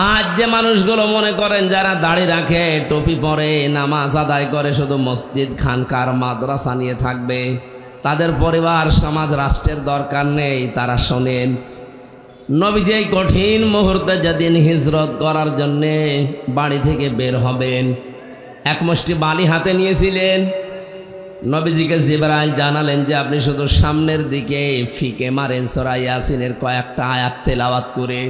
আজ যে মানুষগুলো মনে করেন যারা দাড়ি রাখে, টুপি পরে, নামাজ আদায় করে, শুধু মসজিদ খানকার মাদ্রাসা নিয়ে থাকবে, তাদের পরিবার সমাজ রাষ্ট্রের দরকার নেই। তারা শোনেন, নবীজি এই কঠিন মুহূর্তে যেদিন হিজরত করার জন্যে বাড়ি থেকে বের হবেন, এক মুষ্টি বালি হাতে নিয়েছিলেন। নবীজিকে জিবরাইল জানালেন যে আপনি শুধু সামনের দিকে ফিকে মারেন সূরা ইয়াসিনের কয়েকটা আয়াত তেলাওয়াত করে।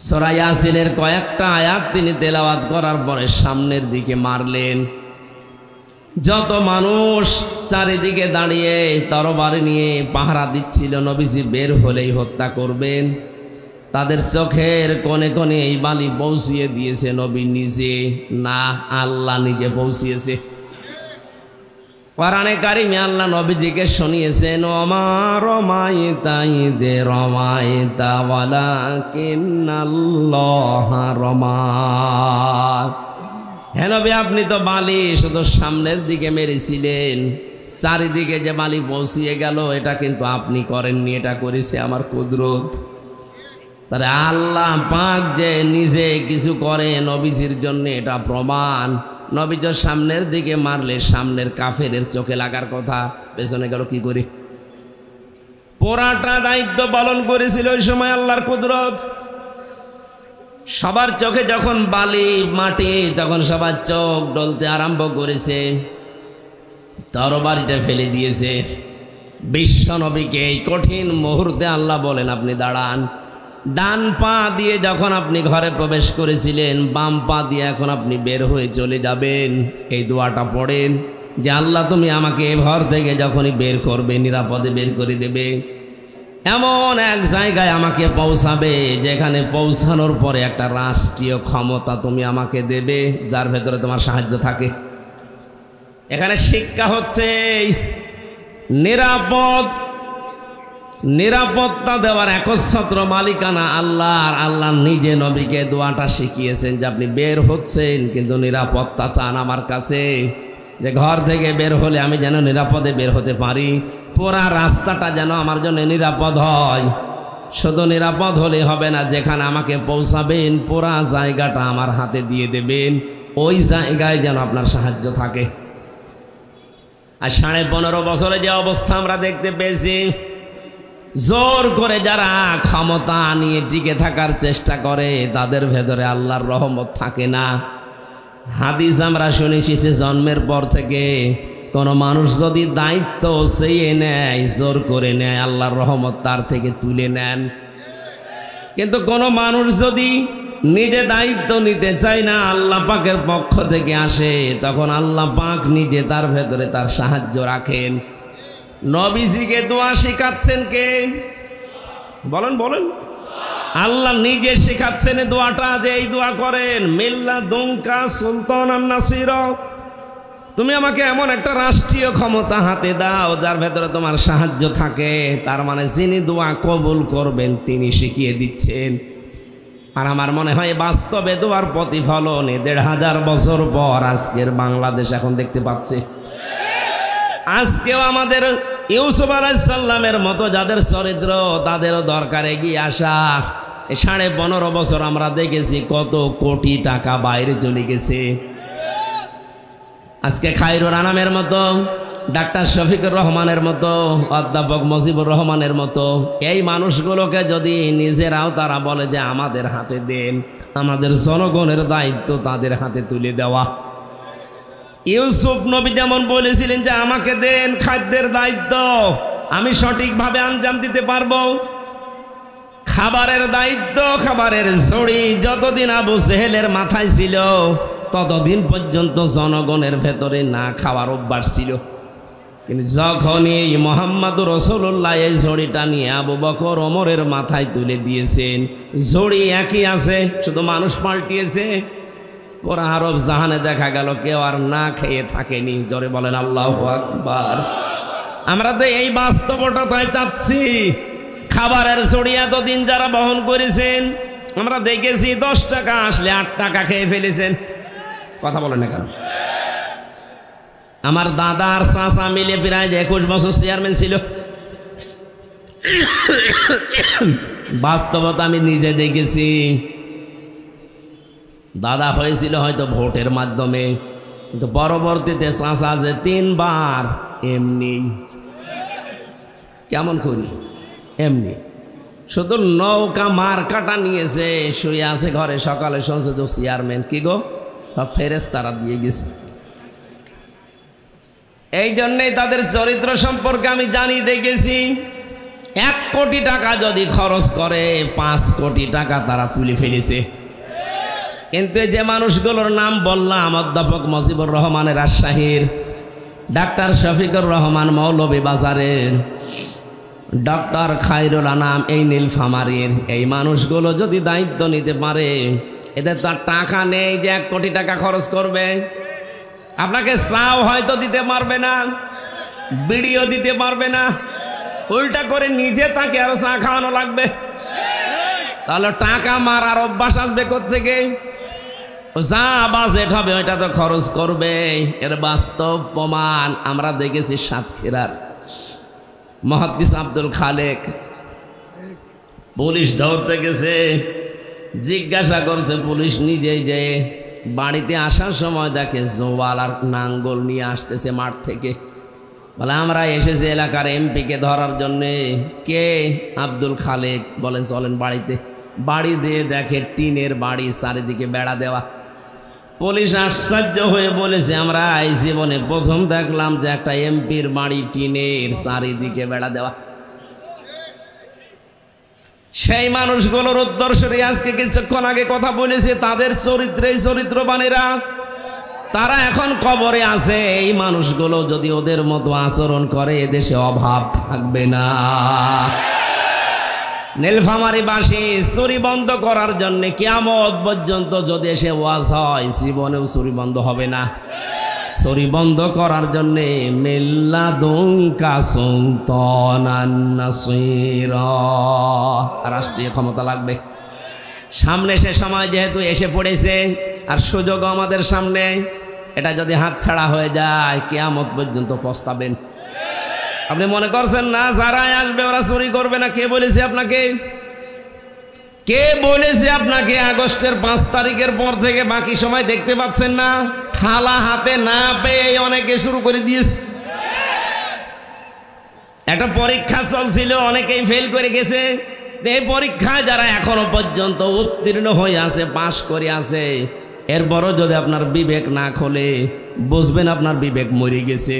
সূরা ইয়াসিনের কয়েকটা আয়াত তিনি তেলাওয়াত করার পরে সামনের দিকে মারলেন। যত মানুষ চারিদিকে দাঁড়িয়ে তরবারি নিয়ে পাহারা দিচ্ছিল, নবীজি বের হলেই হত্যা করবেন, তাদের চোখের কোণে কোণে এই বালি পৌঁছিয়ে দিয়েছে নবী নিজে না, আল্লাহ নিজে পৌঁছিয়েছে। কোরআনে কারিমে আল্লাহ নবীজিকে শুনিয়েছেন, ওমা রমাইতা ইযে রমাইতা ওয়ালাকিন্নাল্লাহা রমা। হে নবী, আপনি তো বালি শুধু সামনের দিকে মেরেছিলেন, চারিদিকে যে বালি পৌঁছিয়ে গেল এটা কিন্তু আপনি করেননি, এটা করেছে আমার কুদরত। তাহলে আল্লাহ পাক যে নিজে কিছু করে নবীজির জন্য এটা প্রমাণ। নবী তো সামনের দিকে মারলে সামনের কাফেরের চোখে লাগার কথা, পেছনে গেল কি করে? পুরাটা দায়িত্ব পালন করেছিল ওই সময় আল্লাহর কুদরত। সবার চোখে যখন বালি মাটি, তখন সবার চোখ ডলতে আরম্ভ করেছে, তরবারিটা ফেলে দিয়েছে। বিশ্ব নবীকে এই কঠিন মুহূর্তে আল্লাহ বলেন আপনি দাঁড়ান। ডান পা দিয়ে যখন আপনি ঘরে প্রবেশ করেছিলেন, বাম পা দিয়ে এখন আপনি বের হয়ে চলে যাবেন, এই দোয়াটা পড়েন যে আল্লাহ তুমি আমাকে এ ঘর থেকে যখনই বের করবে নিরাপদে বের করে দেবে, এমন এক জায়গায় আমাকে পৌঁছাবে যেখানে পৌঁছানোর পরে একটা রাষ্ট্রীয় ক্ষমতা তুমি আমাকে দেবে যার ভেতরে তোমার সাহায্য থাকে। এখানে শিক্ষা হচ্ছে নিরাপত্তা দেওয়ার একচ্ছত্র মালিকানা আল্লাহর। আল্লাহ নিজে নবীকে দোয়াটা শিখিয়েছেন যে আপনি বের হচ্ছেন কিন্তু নিরাপত্তা চান আমার কাছে, যে ঘর থেকে বের হলে আমি যেন নিরাপদে বের হতে পারি, পুরা রাস্তাটা যেন আমার জন্য নিরাপদ হয়। শুধু নিরাপদ হলে হবে না, যেখানে আমাকে পৌঁছাবেন পুরা জায়গাটা আমার হাতে দিয়ে দেবেন, ওই জায়গায় যেন আপনার সাহায্য থাকে। আর 15.5 বছরে যে অবস্থা আমরা দেখতে পেয়েছি, জোর করে যারা ক্ষমতা নিয়ে টিকে থাকার চেষ্টা করে তাদের ভেতরে আল্লাহর রহমত থাকে না। হাদিস আমরা শুনেছি জন্মের পর থেকে কোনো মানুষ যদি দায়িত্ব চেয়ে নেয়, জোর করে নেয়, আল্লাহর রহমত তার থেকে তুলে নেন। কিন্তু কোনো মানুষ যদি নিজে দায়িত্ব নিতে চায় না, আল্লাহ পাকের পক্ষ থেকে আসে, তখন আল্লাহ পাক নিজে তার ভেতরে তার সাহায্য রাখেন। নবীজিকে দোয়া শেখাচ্ছেন কে? বলেন বলেন। আল্লাহ নিজে শেখাচ্ছেন দোয়াটা, যে এই দোয়া করেন, মিল্লা দুঙ্কা সুলতানান নাসিরা, তুমি আমাকে এমন একটা রাষ্ট্রীয় ক্ষমতা হাতে দাও যার ভেতরে তোমার সাহায্য থাকে। তার মানে যিনি দোয়া কবুল করবেন তিনি শিখিয়ে দিচ্ছেন। আর আমার মনে হয় বাস্তবে দোয়ার প্রতিফলন 1500 বছর পর আজকের বাংলাদেশ এখন দেখতে পাচ্ছে। আজকেও আমাদের ইউসুফ আলাইহিস সালামের মতো যাদের চরিত্র, তাদেরও দরকার এগিয়ে আসা। 15.5 বছর আমরা দেখেছি কত কোটি টাকা বাইরে চলে গেছে। আজকে খায়রুল আনামের মতো, ডাক্তার শফিকুর রহমানের মতো, অধ্যাপক মুজিবুর রহমানের মতো এই মানুষগুলোকে যদি নিজেরাও তারা বলে যে আমাদের হাতে দেন, আমাদের জনগণের দায়িত্ব তাদের হাতে তুলে দেওয়া। ইউসুফ নবী যেমন বলেছিলেন যে আমাকে দেন খাদ্যের দায়িত্ব, আমি সঠিকভাবে আঞ্জাম দিতে পারবো। খাবারের দায়িত্ব, খাবারের ঝুড়ি যতদিন আবু জেহেলের মাথায় ছিল ততদিন পর্যন্ত জনগণের ভেতরে না খাওয়ার অভ্যাস ছিল। কিন্তু যখনই মুহাম্মদুর রাসূলুল্লাহ এই ঝুড়িটা নিয়ে আবু বকর ওমরের মাথায় তুলে দিয়েছেন, ঝুড়ি একই আছে, শুধু মানুষ পাল্টিয়েছে। পুরা আরব জাহানে দেখা গেল কেউ আর না খেয়ে থাকেনি। জোরে বলেন আল্লাহু আকবার। আমরা তো এই বাস্তবতাটাই চাচ্ছি। খাবারের ঝুড়ি এতদিন যারা বহন করেছেন আমরা দেখেছি 10 টাকা আসলে 8 টাকা খেয়ে ফেলেছেন। কথা বলেন না কেন? আমার দাদা আর চাচা মিলে প্রায় 21 বছর চেয়ারম্যান ছিল। বাস্তবতা আমি নিজে দেখেছি। দাদা হয়েছিল হয়তো ভোটের মাধ্যমে, কিন্তু পরবর্তীতে চাচা যে 3 বার এমনি। কেমন করি? এমনি শুধু নৌকা মার্কাটা নিয়েছে, শুয়ে আছে ঘরে। সকালে শুনছে যে চেয়ারম্যান কি গো, সব ফেরেশতারা দিয়ে গেছে। এই জন্যেই তাদের চরিত্র সম্পর্কে আমি জানি, দেখেছি। 1 কোটি টাকা যদি খরচ করে 5 কোটি টাকা তারা তুলে ফেলেছে। কিন্তু যে মানুষগুলোর নাম বললাম, অধ্যাপক মুজিবুর রহমানের রাজশাহীর, ডাক্তার শফিকুর রহমান মৌলভীবাজারের, ডক্টর খায়রুল আনাম এই নীলফামারীর, এই মানুষগুলো যদি দায়িত্ব নিতে পারে, এদের তো টাকা নেই যে 1 কোটি টাকা খরচ করবে। আপনাকে চাও হয়তো দিতে পারবে না, বিড়িও দিতে পারবে না, উল্টা করে নিজে তাকে আরো চা খাওয়ানো লাগবে। তাহলে টাকা মারার অভ্যাস আসবে কোত্থেকে? যা বাজেট হবে ওইটা তো খরচ করবে। এর বাস্তব প্রমাণ আমরা দেখেছি সাতক্ষীরার মুহাদ্দিস আব্দুল খালেক। পুলিশ ধরতে গেছে, জিজ্ঞাসা করছে পুলিশ নিজেই, যে বাড়িতে আসার সময় দেখে জোয়াল আর নাঙ্গল নিয়ে আসতেছে মাঠ থেকে। বলে আমরা এসেছি এলাকার এমপিকে ধরার জন্যে। কে? আব্দুল খালেক। বলেন চলেন বাড়িতে। বাড়ি দিয়ে দেখে টিনের বাড়ি, চারিদিকে বেড়া দেওয়া। পুলিশ আশ্চর্য হয়ে বলেছে আমরা এই জীবনে প্রথম দেখলাম যে একটা এমপির বাড়ি টিনের, চারিদিকে বেড়া দেওয়া। সেই মানুষগুলোর উত্তরসূরি আজকে কিছুক্ষণ আগে কথা বলেছে, তাদের চরিত্রেই চরিত্রবানেরা, তারা এখন কবরে আছে। এই মানুষগুলো যদি ওদের মতো আচরণ করে, এদেশে অভাব থাকবে না। নীলফামারীবাসী চুরি বন্ধ করার জন্য কিয়ামত পর্যন্ত যদি এসে ওয়াজ হয়, জীবনেও চুরি বন্ধ হবে না। চুরি বন্ধ করার জন্য মিল্লাদুনকা সুলতানান নাসীরা, রাষ্ট্রীয় ক্ষমতা লাগবে। সামনে সে সময় যেহেতু এসে পড়েছে, আর সুযোগ আমাদের সামনে, এটা যদি হাতছাড়া হয়ে যায় কিয়ামত পর্যন্ত পস্তাবেন। আপনি মনে করছেন না যারাই আসবে ওরা চুরি করবে না? কে বলেছে আপনাকে? কে বলেছে আপনাকে আগস্টের 5 তারিখের পর থেকে বাকি সময় দেখতে পাচ্ছেন না? থালা হাতে না পেয়ে অনেকে শুরু করে দিয়েছে। একটা পরীক্ষা চলছিল, অনেকেই ফেল করে গেছে। এই পরীক্ষায় যারা এখনো পর্যন্ত উত্তীর্ণ হয়ে আছে, পাশ করে আছে, এরপরও যদি আপনার বিবেক না খোলে, বুঝবেন আপনার বিবেক মরে গেছে।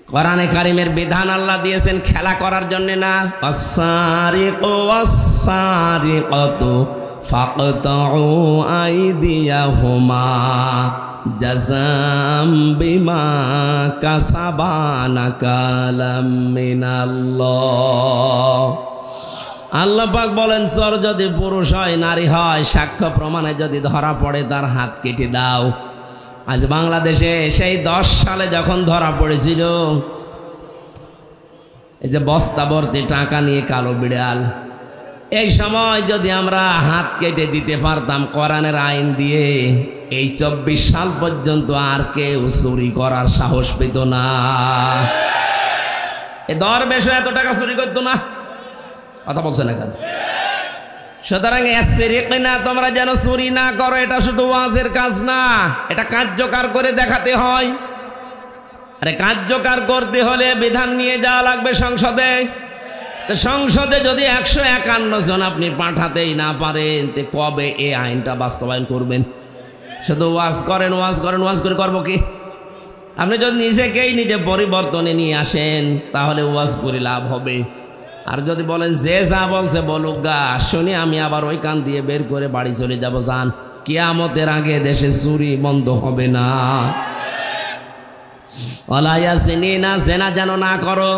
কোরআনে কারিমের বিধান আল্লাহ দিয়েছেন খেলা করার জন্য না। আস-সারিকু ওয়াস-সারিকাতু ফাকতাউ আইদিয়াহুমা জাযাম বিমা কাসাবা নাকালাম মিনাল্লাহ। আল্লাহ পাক বলেন, চোর যদি পুরুষ হয় নারী হয়, সাক্ষ্য প্রমাণে যদি ধরা পড়ে তার হাত কেটে দাও। আজ বাংলাদেশে সেই 10 সালে যখন ধরা পড়েছিল, এই যে বস্তা ভর্তি টাকা নিয়ে কালো বিড়াল, এই সময় যদি আমরা হাত কেটে দিতে পারতাম কোরআনের আইন দিয়ে, এই 24 সাল পর্যন্ত আর কেউ চুরি করার সাহস পেত না। এই দরবেশ এত টাকা চুরি করতো না। কথা বলছে না কেন? সুতরাং না, তোমরা যেন চুরি না করো, এটা শুধু ওয়াজের কাজ না, এটা কার্যকর করে দেখাতে হয়। আরে কার্যকর করতে হলে বিধান নিয়ে যাওয়া লাগবে সংসদে। তো সংসদে যদি 151 জন আপনি পাঠাতেই না পারেন, তো কবে এই আইনটা বাস্তবায়ন করবেন? শুধু ওয়াজ করেন, ওয়াজ করেন, ওয়াজ করে করবো কি? আপনি যদি নিজেকেই নিজে পরিবর্তনে নিয়ে আসেন, তাহলে ওয়াজ করে লাভ হবে। আর যদি বলেন যে যা বলছে বলুক গা, শুনি আমি আবার ওই কান দিয়ে বের করে বাড়ি চলে যাব, যান, কিয়ামতের আগে দেশে চুরি বন্ধ হবে না। ওয়ালায়াসিনা, জেনা যেন না করো।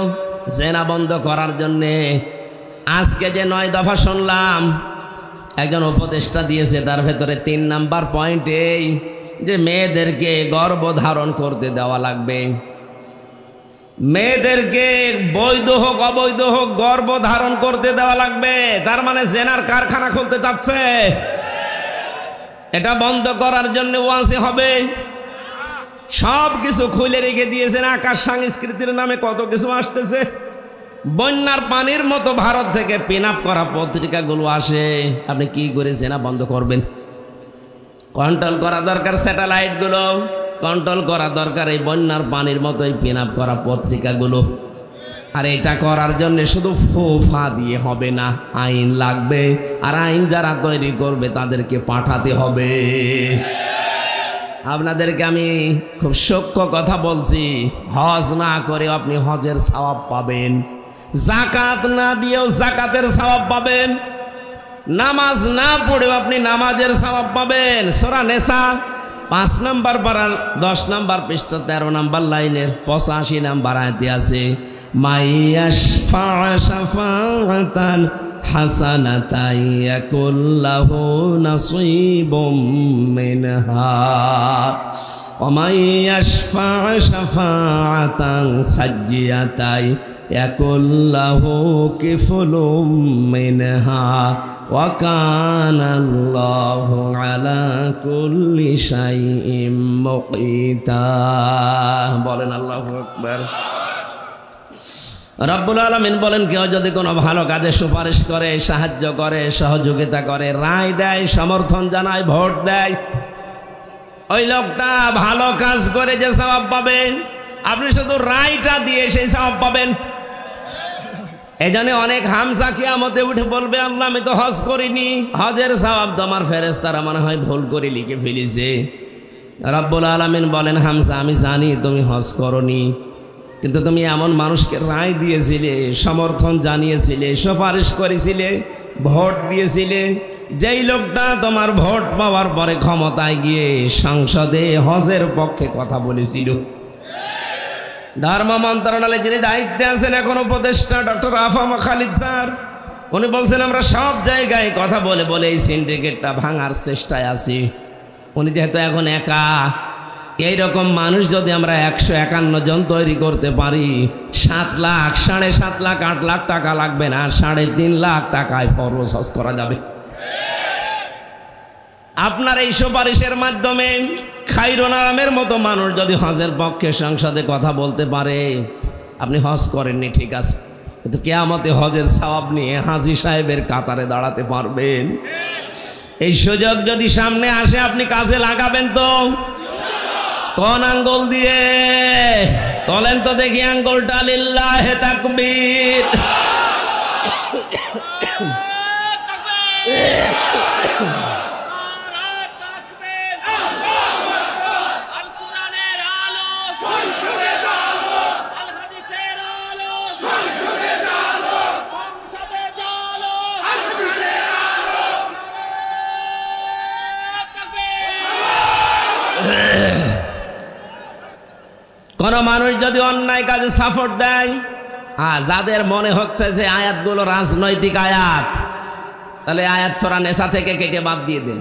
জেনা বন্ধ করার জন্যে আজকে যে 9 দফা শুনলাম, একজন উপদেষ্টা দিয়েছে, তার ভেতরে 3 নাম্বার পয়েন্ট এই যে মেয়েদেরকে গর্ভধারণ করতে দেওয়া লাগবে। মেয়েদেরকে বৈধ হোক অবৈধ হোক গর্ভধারণ করতে দেওয়া লাগবে। তার মানে জেনার কারখানা খুলতে চাচ্ছে। এটা বন্ধ করার জন্য ওয়াজে হবে। সব কিছু খুলে রেখে দিয়েছেন। আকাশ সংস্কৃতির নামে কত কিছু আসতেছে। বন্যার পানির মতো ভারত থেকে পিন আপ করা পত্রিকাগুলো আসে, আপনি কি করেছেন? না বন্ধ করবেন। কন্ট্রোল করা দরকার স্যাটেলাইটগুলো, কন্ট্রোল করা দরকার এই বন্যার পানির মতোই পিন আপ করা পত্রিকাগুলো। আর এটা করার জন্য শুধু ফোফা দিয়ে হবে না, আইন লাগবে। আর আইন যারা তৈরি করবে তাদেরকে পাঠাতে হবে। আপনাদেরকে আমি খুব সূক্ষ্ম কথা বলছি, হজ না করে আপনি হজের সওয়াব পাবেন, যাকাত না দিয়েও যাকাতের সওয়াব পাবেন, নামাজ না পড়েও আপনি নামাজের সওয়াব পাবেন। সূরা নিসা 5 নম্বর পারার 10 নম্বর পৃষ্ঠা 13 নম্বর লাইনের 85 নম্বর আয়াতে আছে, মাইয়াশফা শাফাআতান হাসানাতান ইয়াকুল্লাহু নাসীবুম মিনহা ওয়া মাইয়াশফা শাফাআতান সাজ্জিয়াতান ইয়াকুল্লাহু কিফলুম মিনহা ওয়া কানাল্লাহু আলা কুল্লি শাইইন মুকিতা। বলেন আল্লাহু আকবার। রব্বুল আলামিন বলেন, কেউ যদি কোনো ভালো কাজে সুপারিশ করে, সাহায্য করে, সহযোগিতা করে, রায় দেয়, সমর্থন জানায়, ভোট দেয়, ওই লোকটা ভালো কাজ করে যে সওয়াব পাবে, আপনি শুধু রায়টা দিয়ে সেই সওয়াব পাবেন। এই জন্য অনেক হামজা কিয়ামতে উঠে বলবে, আল্লাহ আমি তো হজ করিনি, হজের সওয়াব তো আমার ফেরেশতারা মনে হয় ভুল করে লিখে ফেলেছে। রব্বুল আলামিন বলেন, হামজা আমি জানি তুমি হজ করনি, কিন্তু তুমি এমন মানুষকে রায় দিয়েছিলে, সমর্থন জানিয়েছিলে, সুপারিশ করেছিলে, ভোট দিয়েছিলে, যেই লোকটা তোমার ভোট পাওয়ার পরে ক্ষমতায় গিয়ে সংসদে হজের পক্ষে কথা বলেছিল। ধর্ম মন্ত্রণালয়ে যিনি দায়িত্বে আছেন এখন উপদেষ্টা ডক্টর আফামা খালিদ স্যার, উনি বলছেন আমরা সব জায়গায় কথা বলে বলে এই সিন্ডিকেটটা ভাঙার চেষ্টায় আছি। উনি যেহেতু এখন একা, এইরকম মানুষ যদি আমরা 151 জন তৈরি করতে পারি, 7 লাখ, 7.5 লাখ, 8 লাখ টাকা লাগবে না, 3.5 লাখ টাকায় ফরজ হজ করা যাবে। আপনার এই সুপারিশের মাধ্যমে খাইরুল আলমের মতো মানুষ যদি হজের পক্ষে সংসদে কথা বলতে পারে, আপনি হজ করেননি ঠিক আছে, কিন্তু কিয়ামতে হজের সওয়াব নিয়ে হাজী সাহেবের কাতারে দাঁড়াতে পারবেন। এই সুযোগ যদি সামনে আসে আপনি কাজে লাগাবেন তো? কোন আঙ্গুল দিয়ে তোলেন তো দেখি আঙ্গুলটা? লিল্লাহে তাকবীর। কোন মানুষ যদি অন্যায় কাজে সাপোর্ট দেয়, যাদের মনে হচ্ছে যে আয়াতগুলো রাজনৈতিক আয়াত, তাহলে আয়াত সূরা নিসা থেকে কেটে বাদ দিয়ে দিন।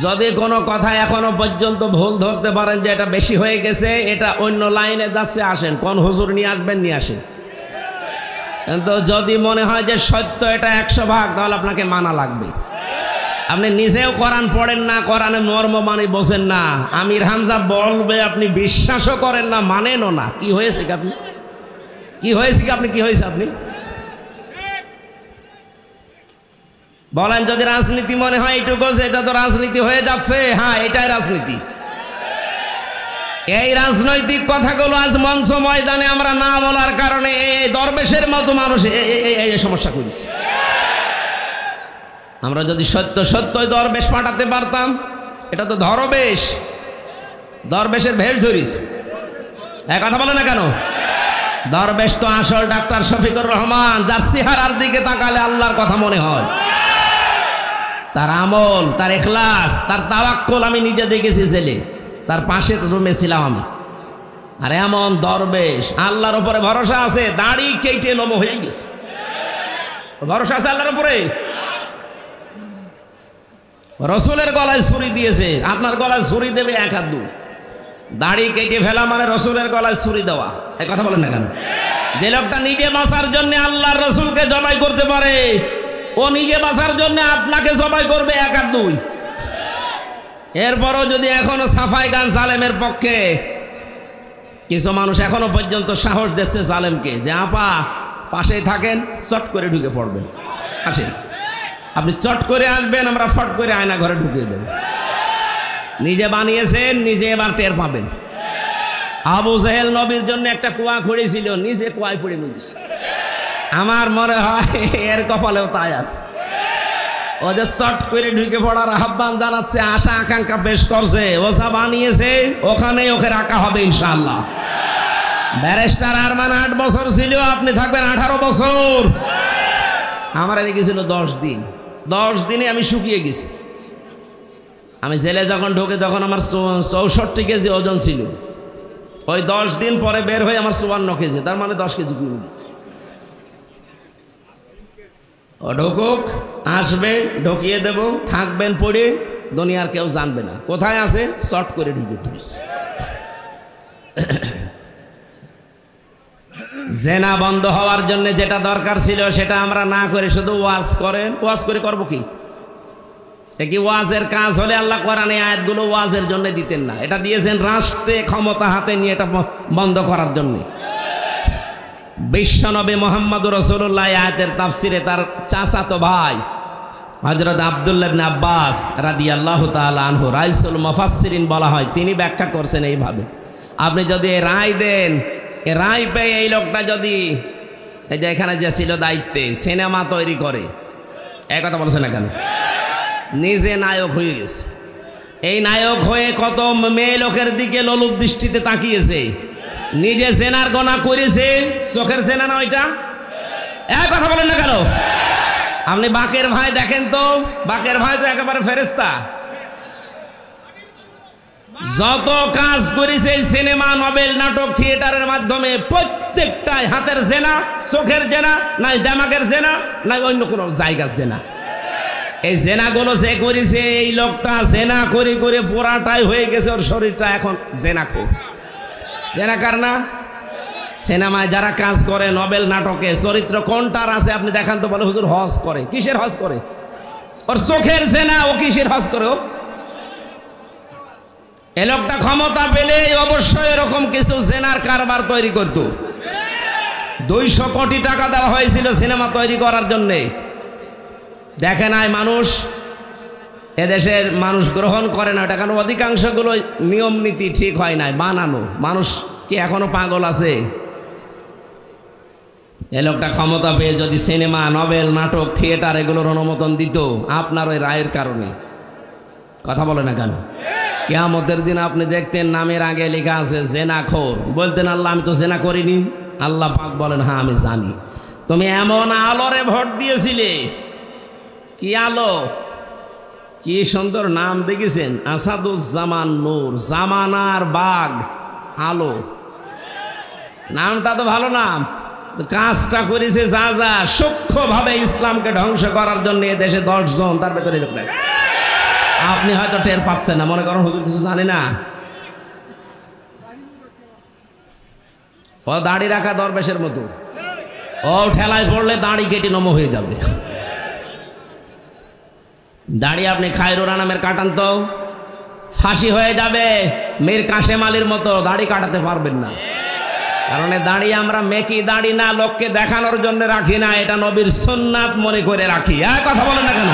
যদি কোনো কথা এখনো পর্যন্ত ভুল ধরতে পারেন যে এটা বেশি হয়ে গেছে, এটা অন্য লাইনে যাচ্ছে, আসেন কোন হুজুর নিয়ে আসবেন, নিয়ে আসেন। কিন্তু যদি মনে হয় যে সত্য এটা 100 ভাগ, তাহলে আপনাকে মানা লাগবে। আপনি নিজেও কোরআন পড়েন না, কোরআনের মর্ম মানে বোঝেন না, আমির হামজা বলবে আপনি বিশ্বাসও করেন না, মানেনও না। কি হয়েছে কি আপনি? কি হয়েছে কি আপনি? কি হয়েছে আপনি বলেন? যদি রাজনীতি মনে হয় এইটুকু যে এটা তো রাজনীতি হয়ে যাচ্ছে, হ্যাঁ এটাই রাজনীতি। এই রাজনৈতিক কথাগুলো আজ মঞ্চ ময়দানে আমরা না বলার কারণে দরবেশের মতো মানুষ এই সমস্যা করেছে। আমরা যদি সত্য সত্যই দরবেশ পাঠাতে পারতাম, এটা তো ধরবেশ, দরবেশের ভেষ ধরিস, এক কথা বলে না কেন? দরবেশ তো আসল ডাক্তার শফিকুর রহমান, যার চেহারার দিকে তাকালে আল্লাহর কথা মনে হয়, তার আমল, তার ইখলাস, তার তাওয়াক্কুল আমি নিজে দেখেছি ছেলে, তার পাশে রুমে ছিলাম আমি। আর এমন দরবেশ, আল্লাহর উপরে ভরসা আছে, দাড়ি কেটে নম হয়ে গেছে, ভরসা আছে আল্লাহর উপরে। রসুলের গলায় ছুরি দিয়েছে, আপনার গলায় ছুরি দেবে 1 হাত 2। দাড়ি কেটে ফেলা মানে রসুলের গলায় ছুরি দেওয়া, এই কথা বলেন না কেন? যে লোকটা নিজে বাঁচার জন্য আল্লাহর রসুলকে জবাই করতে পারে, ও নিজে বাঁচার জন্য আপনাকে জবাই করবে 1 হাত 2। এরপরও যদি এখনো সাফাই গান সালেমের পক্ষে কিছু মানুষ এখনো পর্যন্ত সাহস দিচ্ছে জালেমকে যে আপা পাশেই থাকেন, চট করে ঢুকে পড়বেন, আসেন আপনি চট করে আসবেন, আমরা ফট করে আয়না ঘরে ঢুকিয়ে দেব। নিজে বানিয়েছেন, নিজে এবার টের পাবেন। আবু জেহেল নবীর জন্য একটা কুয়া খুঁড়েছিল, নিজে কুয়ায় পড়ে মরিস। আমার মনে হয় এর কপালেও তাই আছে। ওদের চট করে ঢুকে পড়ার আহ্বান জানাচ্ছে, আশা আকাঙ্ক্ষা পেশ করছে, ওসা বানিয়েছে, ওখানেই ওকে রাখা হবে ইনশাআল্লাহ। ব্যারিস্টার আরমান 8 বছর ছিল, আপনি থাকবেন 18 বছর। আমার এদিকে ছিল 10 দিন। 10 দিনে আমি শুকিয়ে গেছি। আমি জেলে যখন ঢোকে তখন আমার 64 কেজি ওজন ছিল। ওই 10 দিন পরে বের হয়ে আমার 54 কেজি, তার মানে 10 কেজি কমে গেছে। ও ঢুকুক, আসবে, ঢুকিয়ে দেব, থাকবেন পড়ে, দুনিয়ার কেউ জানবে না কোথায় আছে, শর্ট করে ঢুকে পড়েছে। জেনা বন্ধ হওয়ার জন্য যেটা দরকার ছিল সেটা আমরা না করে শুধু ওয়াজ করেন। ওয়াজ করে করবো কি? কি ওয়াজের কাজ হলে আল্লাহ কোরআনে আয়াতগুলো ওয়াজের জন্য দিতেন না, এটা দিয়েছেন রাষ্ট্রে ক্ষমতা হাতে নিয়ে এটা বন্ধ করার জন্য। বিশ্বনবী মুহাম্মদুর রাসূলুল্লাহ আয়াতের তাফসিরে তার চাচাতো ভাই হযরত আব্দুল্লাহ ইবনে আব্বাস রাদিয়াল্লাহু তাআলা আনহু রাইসুল মুফাসসিরিন বলা হয়, তিনি ব্যাখ্যা করছেন এইভাবে, আপনি যদি রায় দেন, এ রায় পেয়ে এই লোকটা যদি এই যে এখানে যে ছিল দায়িত্বে সিনেমা তৈরি করে, এই কথা বলছে না কেন, নিজে নায়ক হয়ে গেছে। এই নায়ক হয়ে কত মেয়ে লোকের দিকে লোলুপ দৃষ্টিতে তাকিয়েছে, নিজে জেনার গোনা করেছে, চোখের জেনা না ওইটা, এক কথা বলেন না কেন? আপনি বাকের ভাই দেখেন তো, বাকের ভাই তো একেবারে ফেরেশতা। যত কাজ করেছে সিনেমা, নোবেল, নাটক, থিয়েটারের মাধ্যমে প্রত্যেকটাই হাতের জেনা, চোখের জেনা, নাই দেমাগের জেনা, নাই অন্য কোনো জায়গার জেনা। এই জেনাগুলো যে করেছে, এই লোকটা জেনা করে করে পুরাটাই হয়ে গেছে, ওর শরীরটা এখন জেনাখোর। জেনাকার না? সিনেমায় যারা কাজ করে, নোবেল নাটকে চরিত্র কোনটার আছে আপনি দেখান তো, বলে হুজুর হজ করে। কিসের হজ করে? ওর চোখের জেনা, ও কিসের হজ করে? এ লোকটা ক্ষমতা পেলে অবশ্যই এরকম কিছু জেনার কারবার তৈরি করত। 200 কোটি টাকা দেওয়া হয়েছিল সিনেমা তৈরি করার জন্যে। দেখে নাই মানুষ, এদেশের মানুষ গ্রহণ করে না, এটা কারণ অধিকাংশগুলো নিয়ম নীতি ঠিক হয় নাই, বানানো। মানুষ কি এখনো পাগল আছে? এ লোকটা ক্ষমতা পেয়ে যদি সিনেমা, নোবেল, নাটক, থিয়েটার এগুলোর অনুমোদন দিত, আপনার ওই রায়ের কারণে, কথা বলে না কেন? কিয়ামতের দিন আপনি দেখতেন নামের আগে লেখা আছে জেনাখোর, বলতেন আল্লাহ আমি তো জেনা করিনি। আল্লাহ পাক বলেন হ্যাঁ আমি জানি, তুমি এমন আলোরে ভোট দিয়েছিলে। কি আলো, কি সুন্দর নাম দেখেছেন, আসাদুজ্জামান নূর, জামানার বাঘ আলো, নামটা তো ভালো নাম। কাজটা করেছে যা যা, সূক্ষ্মভাবে ইসলামকে ধ্বংস করার জন্য এ দেশে 10 জন, তার ভেতরে লোক নাই। আপনি হয়তো টের পাচ্ছেন না, মনে করেন হুজুর কিছু জানি না। ও দাড়ি রাখা দরবেশের মতো, ও ঠেলায় পড়লে দাড়ি কেটে নম হয়ে যাবে। দাড়ি আপনি খায়রুরা নামের কাটান তো ফাঁসি হয়ে যাবে। মীর কাশেম আলীর মতো দাড়ি কাটাতে পারবেন না, কারণ দাড়ি আমরা মেকি দাড়ি না, লোককে দেখানোর জন্য রাখি না, এটা নবীর সুন্নাত মনে করে রাখি। এক কথা বলেন না কেন?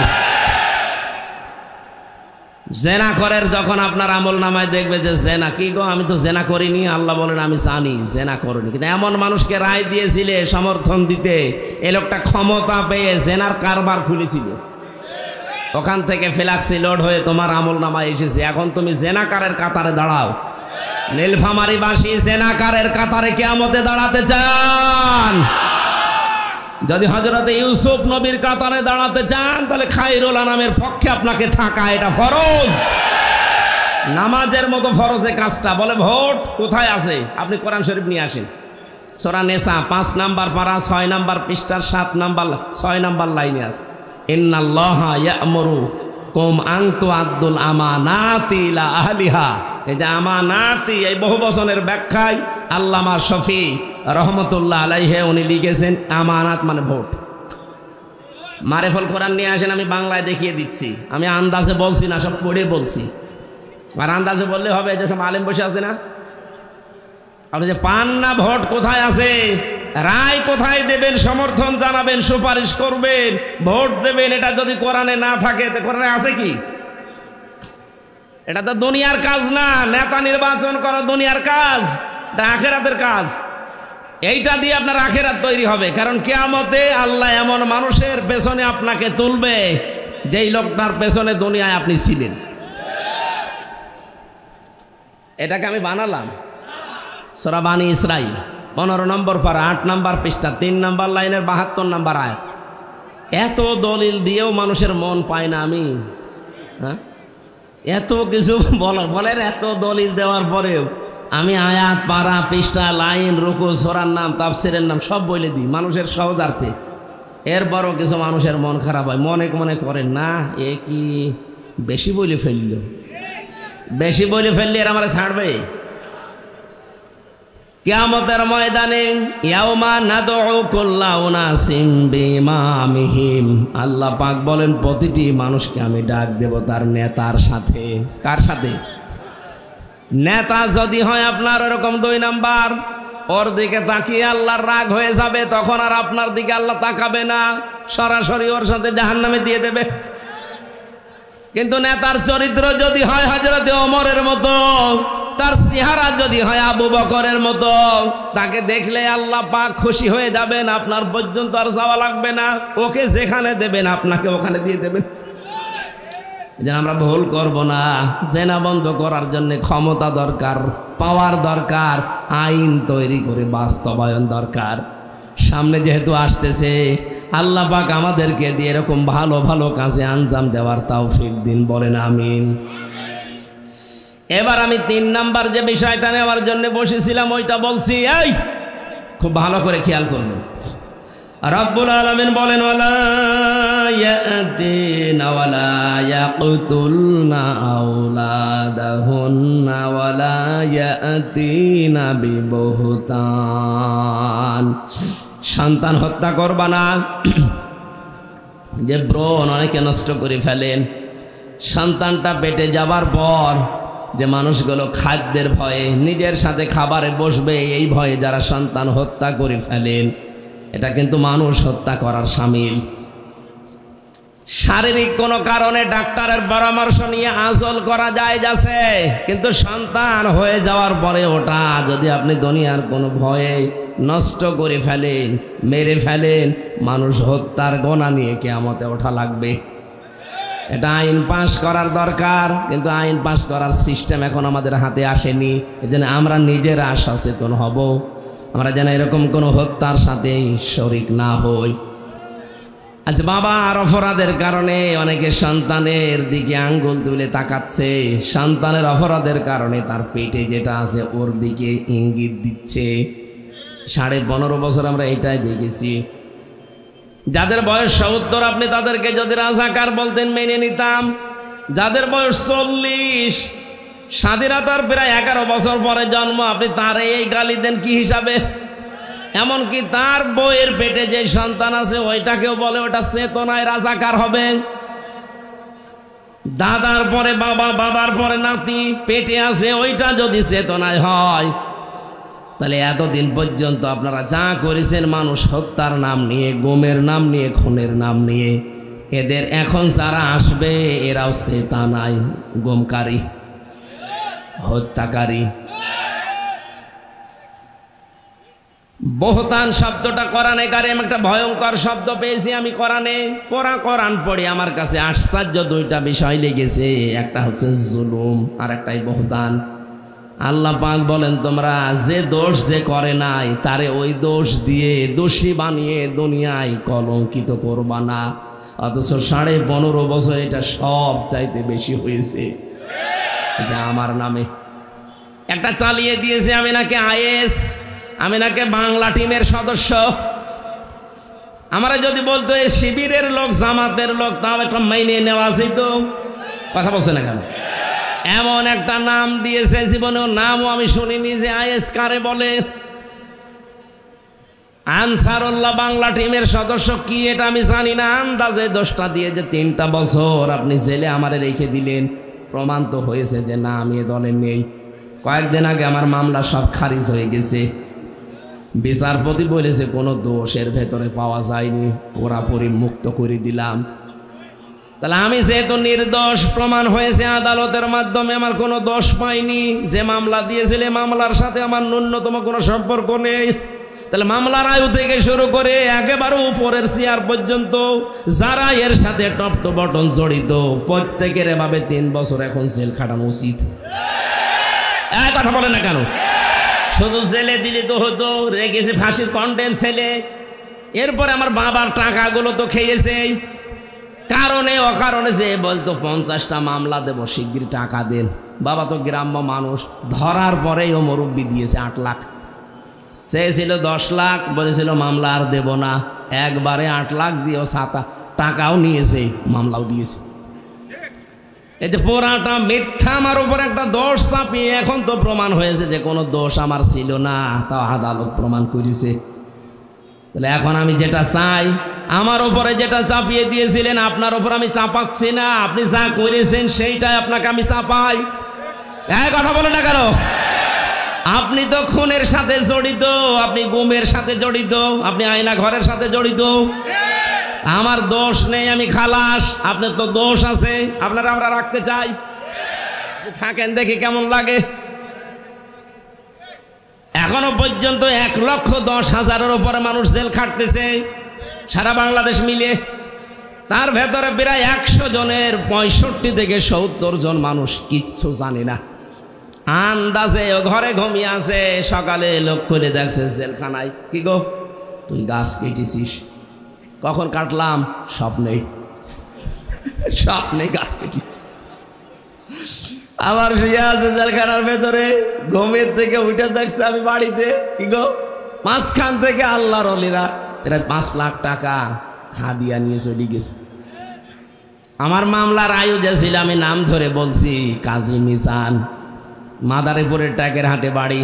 জেনা করের যখন আপনার আমল নামায় দেখবে যে জেনা, কি গো আমি তো জেনা করিনি, আল্লাহ বলেন আমি জানি জেনা করিনি। কিন্তু এমন মানুষকে রায় দিয়েছিলে সমর্থন দিতে, এ লোকটা ক্ষমতা পেয়ে জেনার কারবার খুলেছিল, ওখান থেকে ফ্ল্যাক্সি লোড হয়ে তোমার আমল নামায় এসেছে। এখন তুমি জেনাকারের কাতারে দাঁড়াও। নীলফামারীবাসী জেনাকারের কাতারে কিয়ামতে দাঁড়াতে চান? যদি হযরত ইউসুফ নবীর কাতারে দাঁড়াতে চান, তাহলে খায়রুল আনামের পক্ষে আপনাকে থাকা এটা ফরজ, নামাজের মতো ফরজে কাজটা। বলে ভোট কোথায় আছে? আপনি কোরআন শরীফ নিয়ে আসেন, সূরা নিসা 5 নাম্বার পারা 6 নাম্বার পৃষ্ঠার 7 নাম্বার 6 নাম্বার লাইনে আছে, ইন্নাল্লাহা ইয়া'মুরুকুম আন তু'আদ্দুল আমানাতি ইলা আহলিহা। এই যে আমানাতি, এই বহু বচনের ব্যাখ্যায় আল্লামা শফি রহমতুল্লাহ আলাইহি উনি লিখেছেন আমানাত মানে ভোট। মারেফুল কোরআন নিয়ে আসেন, আমি বাংলায় দেখিয়ে দিচ্ছি। আমি আন্দাজে বলছি না, সব পড়ে বলছি। আর আন্দাজে বললে হবে, যে সব আলেম বসে আছে না, আপনি যে পান না ভোট কোথায় আছে, রায় কোথায় দেবেন, সমর্থন জানাবেন, সুপারিশ করবেন, ভোট দেবেন, এটা যদি কোরআনে না থাকে তো কোরআনে আছে কি? এটা তো দুনিয়ার কাজ না, নেতা নির্বাচন করা দুনিয়ার কাজ, এটা আখেরাতের কাজ। এইটা দিয়ে আপনার আখেরাত তৈরি হবে, কারণ কিয়ামতে আল্লাহ এমন মানুষের পেছনে আপনাকে তুলবে যেই লোকটার পেছনে দুনিয়ায় আপনি ছিলেন। এটাকে আমি বানালাম। সূরা বানী ইসরাঈল 15 নম্বর পারা 8 নম্বর পৃষ্ঠা 3 নম্বর লাইনের 72 নম্বর আয়াত। এত দলিল দিয়েও মানুষের মন পায় না আমি, হ্যাঁ? এত কিছু বলেন, এত দলিল দেওয়ার পরেও আমি আয়াত, পারা, পৃষ্ঠা, লাইন, রুকু, সূরার নাম, তাফসীরের নাম সব বলে দিই মানুষের সহজার্থে। এরপরও কিছু মানুষের মন খারাপ হয়, মনে মনে করেন না এ কি বেশি বলে ফেলল, বেশি বলে ফেললে এর আমার ছাড়বে? কিয়ামতের ময়দানে ইয়াউমা নাদউ কুল্লা উনাসিম বিইমামিহিম, আল্লাহ পাক বলেন প্রতিটি মানুষকে আমি ডাক দেব তার নেতার সাথে। কার সাথে? নেতা যদি হয় আপনার এরকম 2 নাম্বার, ওর দিকে তাকিয়ে আল্লাহর রাগ হয়ে যাবে, তখন আর আপনার দিকে আল্লাহ তাকাবে না, সরাসরি ওর সাথে জাহান্নামে দিয়ে দেবে। কিন্তু নেতার চরিত্র যদি হয় হযরত ওমরের মতো, তার চেহারা যদি হয় আবু বকরের মতো, তাকে দেখলে আল্লাহ পাক খুশি হয়ে যাবেন, আপনার পর্যন্ত আর যাওয়া লাগবে না, ওকে যেখানে দেবেন আপনাকে ওখানে দিয়ে দেবেন। যেন আমরা ভুল করব না। জেনা বন্ধ করার জন্য ক্ষমতা দরকার, পাওয়ার দরকার, আইন তৈরি করে বাস্তবায়ন দরকার। সামনে যেহেতু আসতেছে, আল্লাহ পাক আমাদেরকে দিয়ে এরকম ভালো ভালো কাজে আঞ্জাম দেওয়ার তৌফিক দিন, বলেন আমিন। এবার আমি 3 নাম্বার যে বিষয়টা নেওয়ার জন্য বসেছিলাম ওইটা বলছি, এই খুব ভালো করে খেয়াল করবেন। রব্বুল আলামিন বলেন ওয়ালা ইয়াতিনা ওয়ালা ইয়াকতুলনা আওলাদাহুন্না ওয়ালা ইয়াতিনা বিবুহতান, সন্তান হত্যা করবা না। যে ব্রণ অনেকে নষ্ট করে ফেলেন, সন্তানটা পেটে যাবার পর যে মানুষগুলো খাদ্যের ভয়ে নিজের সাথে খাবারে বসবে এই ভয়ে যারা সন্তান হত্যা করে ফেলেন, এটা কিন্তু মানুষ হত্যা করার শামিল। শারীরিক কোনো কারণে ডাক্তারের পরামর্শ নিয়ে আজল করা যায় যাচ্ছে, কিন্তু সন্তান হয়ে যাওয়ার পরে ওটা যদি আপনি দুনিয়ার কোনো ভয়ে নষ্ট করে ফেলেন, মেরে ফেলেন, মানুষ হত্যার গোনা নিয়ে কিয়ামতে ওঠা লাগবে। এটা আইন পাশ করার দরকার, কিন্তু আইন পাশ করার সিস্টেম এখন আমাদের হাতে আসেনি। এজন্য আমরা নিজেরা সচেতন হব, আমরা যেন এরকম কোনো হত্যার সাথে শরীক না হই। আচ্ছা, বাবা আর অপরাধের কারণে অনেকে সন্তানের দিকে আঙ্গুল তুলে তাকাচ্ছে, সন্তানের অপরাধের কারণে তার পেটে যেটা আছে ওর দিকে ইঙ্গিত দিচ্ছে। 15.5 বছর আমরা এটাই দেখেছি। যাদের বয়স 70 আপনি তাদেরকে যদি রাজাকার বলতেন মেনে নিতাম, যাদের বয়স 40, স্বাধীনতার প্রায় 11 বছর পরে জন্ম, আপনি তার এই গালি দেন কি হিসাবে? এমনকি তার বইয়ের পেটে যে সন্তান আছে ওইটাকেও বলে ওটা চেতনায় রাজাকার হবে। দাদার পরে বাবা, বাবার পরে নাতি পেটে আছে, ওইটা যদি চেতনায় হয়, তাহলে এতদিন পর্যন্ত আপনারা যা করেছেন মানুষ হত্যার নাম নিয়ে, গুমের নাম নিয়ে, খুনের নাম নিয়ে, এদের এখন যারা আসবে এরাও চেতনায় গুমকারী, হত্যাকারী। বহতান শব্দটা কোরআনে কারিম একটা ভয়ঙ্কর শব্দ পেয়েছি আমি কোরআনে। কোরআন পড়ে আমার কাছে আশ্চর্য 2টা বিষয় লেগেছে, একটা হচ্ছে জুলুম আর একটাই বহতান। আল্লাহ পাক বলেন তোমরা যে দোষ যে করে নাই তারে ওই দোষ দিয়ে দোষী বানিয়ে দুনিয়ায় কলঙ্কিত করবা না। অথচ 15.5 বছর এটা সব চাইতে বেশি হয়েছে, এটা আমার নামে একটা চালিয়ে দিয়েছে। আমি নাকি আইএস, আমি নাকি বাংলা টিমের সদস্য। আমরা যদি বলতো এই শিবিরের লোক, জামাতের লোক, তাও একটা মাইনে নেওয়া যেত। কথা বলছে না কেন? এমন একটা নাম দিয়েছে, জীবনেও নামও আমি শুনিনি যে আইএস কারে বলে। আনসারুল্লাহ বাংলা টিমের সদস্য কি এটা আমি জানি না, আন্দাজে 10টা দিয়ে যে 3টা বছর আপনি জেলে আমারে রেখে দিলেন, প্রমাণ তো হয়েছে যে না আমি এ দলে নেই। কয়েকদিন আগে আমার মামলা সব খারিজ হয়ে গেছে। বিচারপতি বলেছে কোনো দোষের ভেতরে পাওয়া যায়নি, পুরাপুরি মুক্ত করে দিলাম। তাহলে আমি যেহেতু নির্দোষ প্রমাণ হয়েছে আদালতের মাধ্যমে, আমার কোনো দোষ পাইনি। যে মামলা দিয়েছিলে মামলার সাথে আমার ন্যূনতম কোনো সম্পর্ক নেই। তাহলে মামলার আয়ু থেকে শুরু করে একেবারে উপরের চেয়ার পর্যন্ত যারা এর সাথে টপ টু বটন জড়িত, প্রত্যেকের এভাবে 3 বছর এখন জেল খাটানো উচিত। কথা বলে না কেন? শুধু জেলে দিলে তো হতো, রেখেছে ফাঁসির কন্টেম ছেলে। এরপরে আমার বাবার টাকাগুলো তো খেয়েছে, কারণে অকারণে যে বলতো 50টা মামলা দেব, শিগগির টাকা দেন। বাবা তো গ্রাম্য মানুষ, ধরার পরেই ও মুরব্বি দিয়েছে 8 লাখ। চেয়েছিল 10 লাখ, বলেছিল মামলা আর দেব না। একবারে 8 লাখ দিয়েও টাকাও নিয়েছে, মামলাও দিয়েছে। এই যে পোড়াটা মিথ্যা আমার উপর একটা দোষ চাপিয়ে, এখন তো প্রমাণ হয়েছে যে কোনো দোষ আমার ছিল না, তাও আদালত প্রমাণ করেছে। তাহলে এখন আমি যেটা চাই, আমার উপরে যেটা চাপিয়ে দিয়েছিলেন আপনার উপর আমি চাপাচ্ছি না, আপনি যা করেছেন সেইটাই আপনাকে আমি চাপাই। কথা বলে না কেন? আপনি তো খুনের সাথে জড়িত, আপনি গুমের সাথে জড়িত, আপনি আয়না ঘরের সাথে জড়িত। আমার দোষ নেই, আমি খালাস। আপনার তো দোষ আছে, আপনারা আমরা রাখতে চাই। থাকেন, দেখি কেমন লাগে। এখনো পর্যন্ত 1,10,000-এর উপরে মানুষ জেল খাটতেছে সারা বাংলাদেশ মিলে। তার ভেতরে প্রায় 100 জনের 65 থেকে 70 জন মানুষ কিচ্ছু জানে না, আন্দাজে ও ঘরে ঘুমিয়ে আছে। সকালে লোক করে দেখছে জেলখানায়। কি গো, তুই গাছ কেটেছিস? কখন কাটলাম? স্বপ্নে। স্বপ্নে গাছ কেটি। আবার শুয়ে আছে জেলখানার ভেতরে, ঘুমের থেকে উঠে দেখছে আমি বাড়িতে। কি গো, মাঝখান থেকে আল্লাহর ওলিরা প্রায় 5 লাখ টাকা হাদিয়া নিয়ে চলে গেছে। আমার মামলার আয়ু যে ছিল, আমি নাম ধরে বলছি, কাজী মিজান, মাদারীপুরের টাকের হাটে বাড়ি।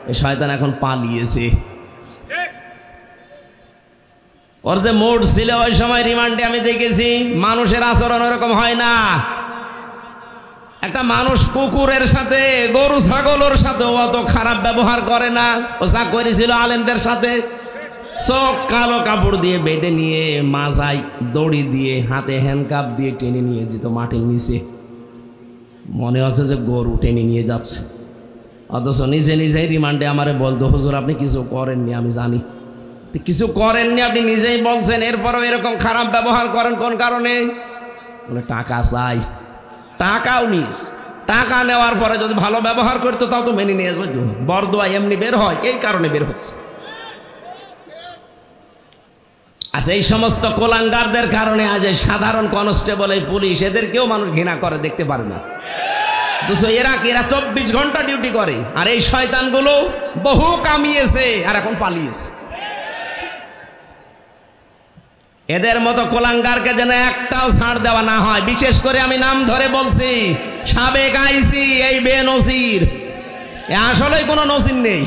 এই শয়তান এখন পালিয়েছে। ওর যে মোড ছিল ওই সময় রিমান্ডে আমি দেখেছি, মানুষের আচরণ ওরকম হয় না। একটা মানুষ কুকুরের সাথে, গরু ছাগলের সাথে অত খারাপ ব্যবহার করে না। ও যা করেছিল আলেমদের সাথে, চোখ কালো কাপড় দিয়ে বেঁধে নিয়ে, মাজায় দড়ি দিয়ে, হাতে হ্যান্ডকাপ দিয়ে টেনে নিয়ে যেত মাটির নিচে। মনে হচ্ছে যে গরু টেনে নিয়ে যাচ্ছে, অথচ নিজে নিজেই রিমান্ডে আমারে বলতো, হুজুর আপনি কিছু করেননি, আমি জানি কিছু করেননি, আপনি নিজেই বলছেন, এরপরও এরকম খারাপ ব্যবহার করেন কোন কারণে? বলে টাকা চাই। টাকাও নিস, টাকা নেওয়ার পরে যদি ভালো ব্যবহার করতো তাও তো মেনে নিয়ে যেত। বরদোয়া এমনি বের হয়, এই কারণে বের হচ্ছে। আচ্ছা, এই সমস্ত কোলাঙ্গারদের কারণে আজ সাধারণ কনস্টেবল, এই পুলিশ, এদেরকেও মানুষ ঘৃণা করে, দেখতে পারে না। এরা 24 ঘন্টা ডিউটি করে, আর এই শয়তানগুলো বহু কামিয়েছে আর এখন পালিয়েছে। এদের মতো কোলাঙ্গারকে যেন একটাও ছাড় দেওয়া না হয়। বিশেষ করে আমি নাম ধরে বলছি, সাবেক আইসি এই বেনজির, আসলে কোনো নজির নেই।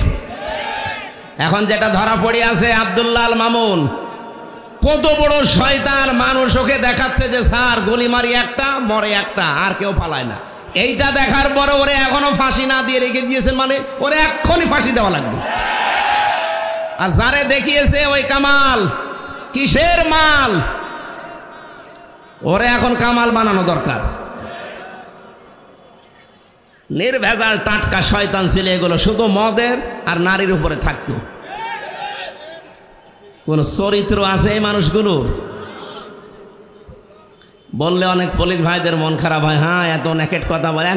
এখন যেটা ধরা পড়ে আছে আব্দুল্লাহ আল মামুন, কত বড় শয়তান। মানুষ ওকে দেখাচ্ছে যে স্যার গুলি মারি একটা, মরে একটা, আর কেউ পালায় না। এইটা দেখার পরে ওরে এখনো ফাঁসি না দিয়ে রেখে দিয়েছেন, মানে ওরে এক্ষুনি ফাঁসি দেওয়া লাগবে। আর যারে দেখিয়েছে ওই কামাল, কিসের মাল, ওরে এখন কামাল বানানো দরকার। নির্ভেজাল টাটকা শয়তান ছিল এগুলো, শুধু মদের আর নারীর উপরে থাকতো। কোন চরিত্র আছে এই মানুষগুলোর? বললে অনেক পুলিশ ভাইদের মন খারাপ হয়। হ্যাঁ, এত নেকেট কথা বলে।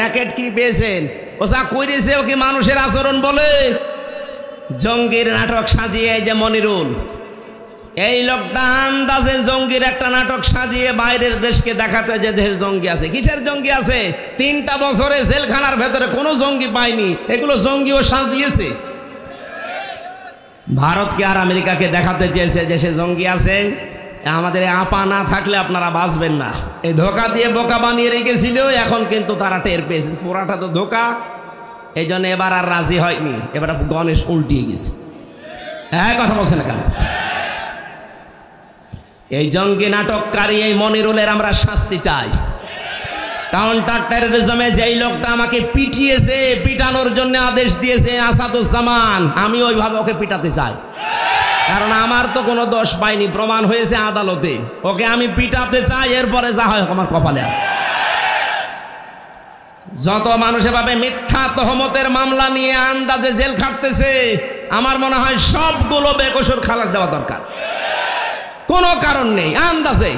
নেকেট কি পেয়েছেন? ও যা করেছে ও কি মানুষের আচরণ বলে? জঙ্গির নাটক সাজিয়ে, এই যে মনিরুল, এই লোকটা আন্দাজে জঙ্গির একটা নাটক সাজিয়ে বাইরের দেশকে দেখাতে, যে দেশ জঙ্গি আছে। কিসের জঙ্গি আছে? 3টা বছরে জেলখানার ভেতরে কোনো জঙ্গি পায়নি, এগুলো জঙ্গিও সাজিয়েছে। ভারতকে আর আমেরিকাকে দেখাতে চেয়েছে যে সে জঙ্গি আছে। আমাদের আপা না থাকলে আপনারা বাঁচবেন না, এই ধোকা দিয়ে বোকা বানিয়ে রেখেছিল। এখন কিন্তু তারা টের পেয়েছে পুরাটা তো ধোকা। এই জন্য এবার আর রাজি হয়নি, এবার গণেশ উল্টিয়ে গেছে। হ্যাঁ, কথা বলছে না কেন? এই জঙ্গি নাটককারী এই মনিরুলের আমরা শাস্তি চাই। কাউন্টার টেররিজমে যেই লোকটা আমাকে পিটিয়েছে, পিটানোর জন্য আদেশ দিয়েছে আসাদুজ্জামান, আমি ওইভাবে ওকে পিটাতে চাই। কারণ আমার তো কোনো দোষ পাইনি, প্রমাণ হয়েছে আদালতে। ওকে আমি পিটাতে চাই, এরপরে যা হয় আমার কপালে আছে। যত মানুষ এভাবে মিথ্যা তহমতের মামলা নিয়ে আন্দাজে জেল খাটতেছে, আমার মনে হয় সবগুলো বেকসুর খালাস দেওয়া দরকার। কোনো কারণ নেই, আন্দাজে।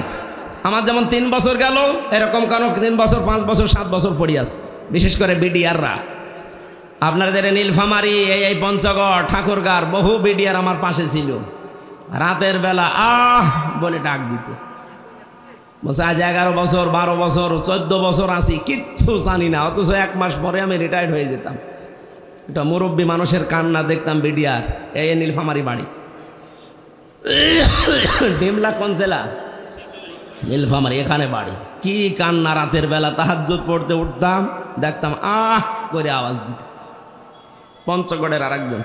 আমার যেমন 3 বছর গেল, এরকম কারণ 3 বছর 5 বছর 7 বছর পড়ে আছে, বিশেষ করে বিডিআররা। আপনাদের নীলফামারী, এই পঞ্চগড়, ঠাকুরগাঁর বহু বিডিআর আমার পাশে ছিল। রাতের বেলা বলে ডাক দিত, বলছে আজ 11 বছর 12 বছর 14 বছর আছি, কিচ্ছু জানি না। অথচ 1 মাস পরে আমি রিটায়ার্ড হয়ে যেতাম। এটা মুরব্বী মানুষের কান্না দেখতাম বিডিআর। এই নীলফামারী বাড়ি, ডিমলা কোন জেলা? নীলফামারী, এখানে বাড়ি। কি কান্না রাতের বেলা, তাহাজ্জুদ পড়তে উঠতাম, দেখতাম করে আওয়াজ দিত। পঞ্চগড়ের আরেকজন।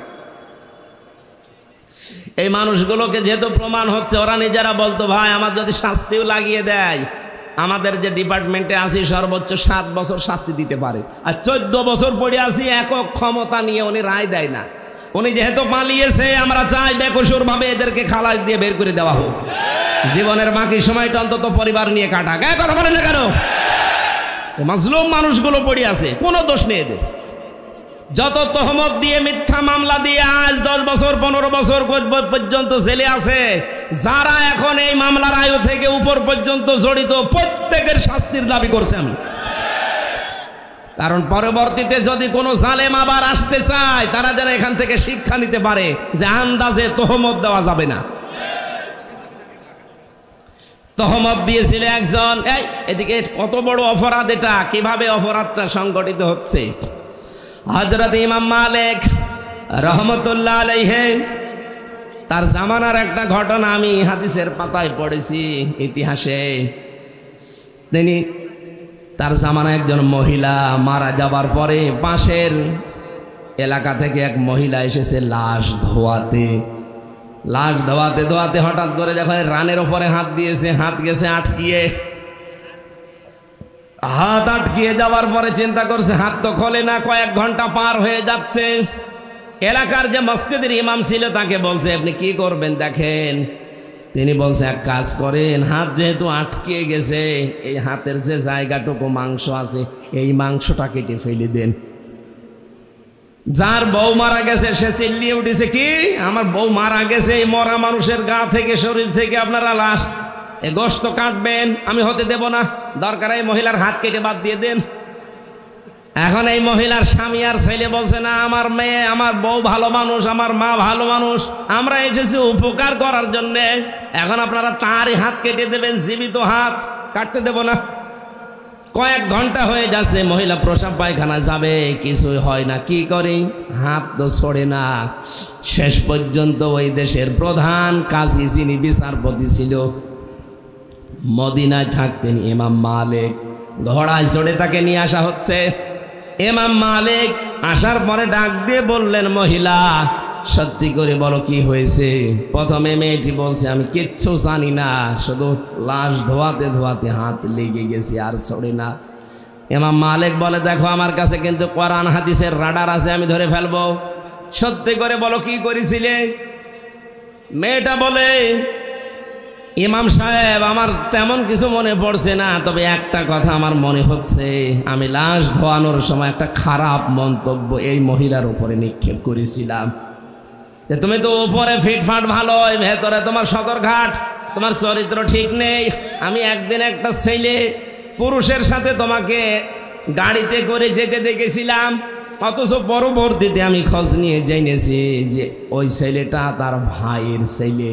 এই মানুষগুলোকে যেহেতু প্রমাণ হচ্ছে, ওরা নিজেরা বলতো ভাই আমার যদি শাস্তিও লাগিয়ে দেয়, আমাদের যে ডিপার্টমেন্টে আছি সর্বোচ্চ 7 বছর শাস্তি দিতে পারে। আর 14 বছর পড়ে আসি, একক ক্ষমতা নিয়ে উনি রায় দেয় না। উনি যেহেতু পালিয়েছে, আমরা চাই বেকসুর ভাবে এদেরকে খালাস দিয়ে বের করে দেওয়া হোক। জীবনের বাকি সময়টা অন্তত পরিবার নিয়ে কাটাক। কথা বলেন না কেন? মাজলুম মানুষগুলো পড়ে আছে, কোনো দোষ নেই এদের। যত তহমত দিয়ে, মিথ্যা মামলা দিয়ে আজ 10 বছর 15 বছর পর্যন্ত জেলে আছে, যারা এখন এই মামলার আয়ু থেকে উপর পর্যন্ত জড়িত, প্রত্যেকের শাস্তির দাবি করছে আমি। কারণ পরবর্তীতে যদি কোনো জালেম আবার আসতে চায়, তারা যেন এখান থেকে শিক্ষা নিতে পারে যে আন্দাজে তহমত দেওয়া যাবে না। তহমত দিয়েছিল একজন। এদিকে কত বড় অপরাধ এটা, কিভাবে অপরাধটা সংগঠিত হচ্ছে। হযরত ইমাম মালিক রহমতুল্লাহ আলাইহি, তার জামানার একটা ঘটনা আমি হাদিসের পাতায় পড়েছি, ইতিহাসে। তার জামানায় একজন মহিলা মারা যাবার পরে পাশের এলাকা থেকে এক মহিলা এসেছে লাশ ধোয়াতে। লাশ ধোয়াতে ধোয়াতে হঠাৎ করে যখন রানের ওপরে হাত দিয়েছে, হাত গেছে আটকিয়ে। হাত আটকিয়ে যাওয়ার পরে চিন্তা করছে হাত তো খোলে না, কয়েক ঘন্টা পার হয়ে যাচ্ছে। এলাকার যে মসজিদের ইমাম ছিল তাকে বলছে আপনি কি করবেন দেখেন। তিনি বলছে এক কাজ করেন, হাত যেহেতু আটকে গেছে, এই হাতের যে জায়গাটুকু মাংস আছে এই মাংসটা কেটে ফেলে দেন। যার বউ মারা গেছে সে চিল্লিয়ে উঠেছে, কি আমার বউ মারা গেছে, এই মরা মানুষের গা থেকে, শরীর থেকে আপনারা লাশ, এ গোশত কাটবেন, আমি হতে দেব না, দরকার এই মহিলার হাত কেটে বাদ দিয়ে দেন। এখন এই মহিলার স্বামী আর ছেলে বলছে না, আমার মেয়ে, আমার বউ ভালো মানুষ, আমার মা ভালো মানুষ, আমরা এসেছি উপকার করার জন্যে, এখন আপনারা তারই হাত কেটে দেবেন, জীবিত হাত কাটতে দেব না। কয়েক ঘন্টা হয়ে যাচ্ছে, মহিলা প্রসাব পায়খানা যাবে, কিছুই হয় না। কি করে, হাত তো ছড়ে না। শেষ পর্যন্ত ওই দেশের প্রধান কাজী, যিনি বিচারপতি ছিল, মদিনায় থাকতেন ইমাম মালিক, ঘোড়ায় চড়ে তাকে নিয়ে আসা হচ্ছে। ইমাম মালিক আসার পরে ডাক দিয়ে বললেন, মহিলা সত্যি করে বলো কি হয়েছে। প্রথমে মেয়েটি বলছে আমি কিচ্ছু জানি না, শুধু লাশ ধোয়াতে ধোয়াতে হাত লেগে গেছে, আর ছড়ে না। ইমাম মালিক বলে, দেখো আমার কাছে কিন্তু কোরআন হাদিসের রাডার আছে, আমি ধরে ফেলবো, সত্যি করে বলো কি করেছিলে। মেয়েটা বলে, ইমাম সাহেব আমার তেমন কিছু মনে পড়ছে না, তবে একটা কথা আমার মনে হচ্ছে, আমি লাশ ধোয়ানোর সময় একটা খারাপ মন্তব্য এই মহিলার উপরে নিক্ষেপ করেছিলাম, যে তুমি তো উপরে ফিটফাট ভালো, ভেতরে তোমার সদরঘাট, তোমার চরিত্র ঠিক নেই। আমি একদিন একটা ছেলে পুরুষের সাথে তোমাকে গাড়িতে করে যেতে দেখেছিলাম, অথচ পরবর্তীতে আমি খোঁজ নিয়ে জেনেছি যে ওই ছেলেটা তার ভাইয়ের ছেলে।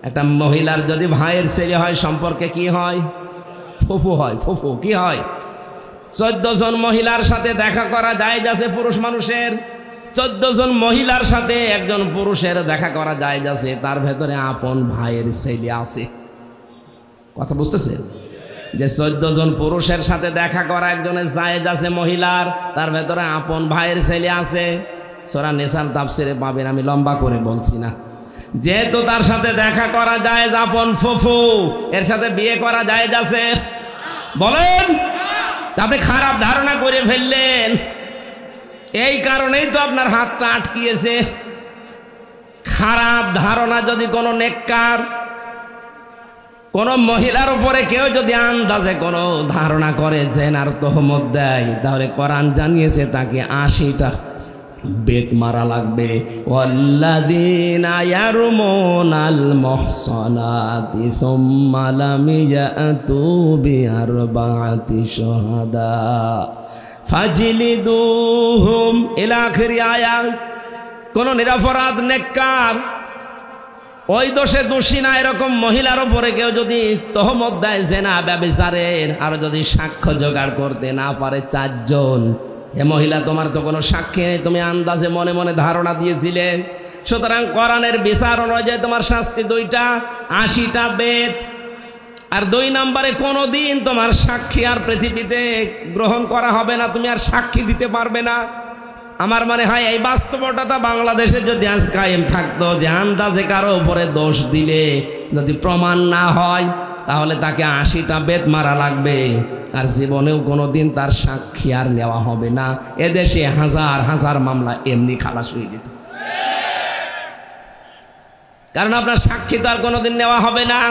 একটা মহিলার যদি ভাইয়ের ছেলে হয় সম্পর্কে কি হয়, ফুফু হয়। ফুফু কি হয়, 14 জন মহিলার সাথে দেখা করা যায় যাচ্ছে পুরুষ মানুষের, 14 জন মহিলার সাথে একজন পুরুষের দেখা করা যায় যাচ্ছে, তার ভেতরে আপন ভাইয়ের ছেলে আছে। কথা বুঝতেছেন, যে 14 জন পুরুষের সাথে দেখা করা একজনের জায়েজ আছে মহিলার, তার ভেতরে আপন ভাইয়ের ছেলে আছে। সূরা নিসার তাফসিরে পাবেন, আমি লম্বা করে বলছি না। যেহেতু তার সাথে দেখা করা যায়, আপন ফুফু, এর সাথে বিয়ে করা যায় আছে, বলেন আপনি খারাপ ধারণা করে ফেললেন, এই কারণেই তো আপনার হাতটা আটকিয়েছে। খারাপ ধারণা যদি কোনো নেককার কোন মহিলার উপরে কেউ যদি আন্দাজে কোনো ধারণা করে জেনার তহমত দেয়, তাহলে কোরআন জানিয়েছে তাকে ৮০টা বেত মারা লাগবে। ওয়াল্লাযীনা ইয়ারমুনাল মুহসানাতি সুম্মা লাম ইয়াতু বিআরবা'তি শুহাদা ফাজলিদুহুম ইলা আখিরি আয়াত। কোন নিরপরাধ নেককার ওই দোষে দোষী না এরকম মহিলার উপরে কেউ যদি তহমত দেয় জেনা ব্যভিচারের, আর যদি সাক্ষ্য জোগাড় করতে না পারে ৪ জন, এ মহিলা তোমার তো কোনো সাক্ষী নেই, তুমি আন্দাজে মনে মনে ধারণা দিয়েছিলে। সুতরাং কোরআনের বিচার অনুযায়ী তোমার শাস্তি ২টা, ৮০টা বেত। আর ২ নম্বরে কোনোদিন তোমার সাক্ষী আর পৃথিবীতে গ্রহণ করা হবে না, তুমি আর সাক্ষী দিতে পারবে না। আমার মনে হয় এই বাস্তবতাটা বাংলাদেশে যদি আজ কায়েম থাকতো, যে আন্দাজে কারো উপরে দোষ দিলে যদি প্রমাণ না হয় তাহলে তাকে ৮০টা বেত মারা লাগবে, আর জীবনেও কোনোদিন তার সাক্ষী আর নেওয়া হবে না। এদেশে হাজার হাজার মামলা এমনি খালাস হয়ে যেত, কারণ আপনার সাক্ষী তো আর কোনোদিন নেওয়া হবে না।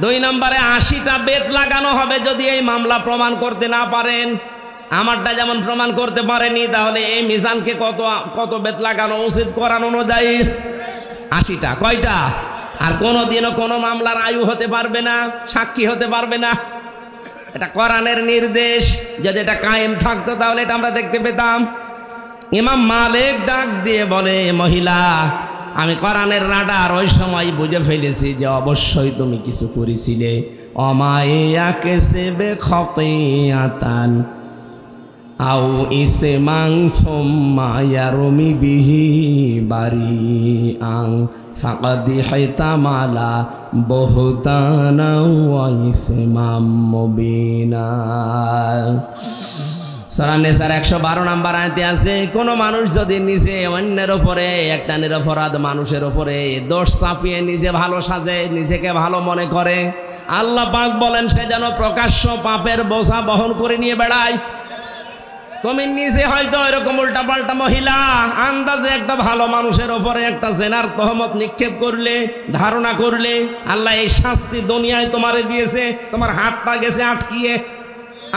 ২ নম্বরে ৮০টা বেত লাগানো হবে যদি এই মামলা প্রমাণ করতে না পারেন। আমারটা যেমন প্রমাণ করতে পারেনি, তাহলে এই মিজানকে কত বেত লাগানো উচিত কোরআন অনুযায়ী? ৮০টা। কয়টা? আর কোনোদিনও কোনো মামলার আয়ু হতে পারবে না, সাক্ষী হতে পারবে না। এটা কোরআনের নির্দেশ। যদি এটা কায়েম থাকতো তাহলে এটা আমরা দেখতে পেতাম। ইমাম মালিক ডাক দিয়ে বলে, মহিলা, আমি কোরআনের রাডার ওই সময় বুঝে ফেলেছি যে অবশ্যই তুমি কিছু করেছিলে। অমায়াকে সেবে খতিয়াতান আও ইসমাং থুম্মা ইয়ারমি বিহি বারিআন ফাকাদ হাইতামালা বুহতানা ওয়া ইসমাম মুবিনা। সূরা নিসার ১১২ নম্বর আয়াতে আছে, কোন মানুষ যদি নিজে অন্যের উপরে, একটা নিরপরাধ মানুষের উপরে দোষ চাপিয়ে নিজে ভালো সাজে, নিজেকে ভালো মনে করে, আল্লাহ পাক বলেন সে যেন প্রকাশ্য পাপের বোঝা বহন করে নিয়ে বেড়ায়। তুমি নিজে হয়তো এরকম উল্টাপাল্টা মহিলা আন্দাজে একটা ভালো মানুষের উপরে একটা জেনার তহমত নিক্ষেপ করলে, ধারণা করলে, আল্লাহ এই শাস্তি দুনিয়ায় তোমারে দিয়েছে, তোমার হাতটা গেছে আটকিয়ে।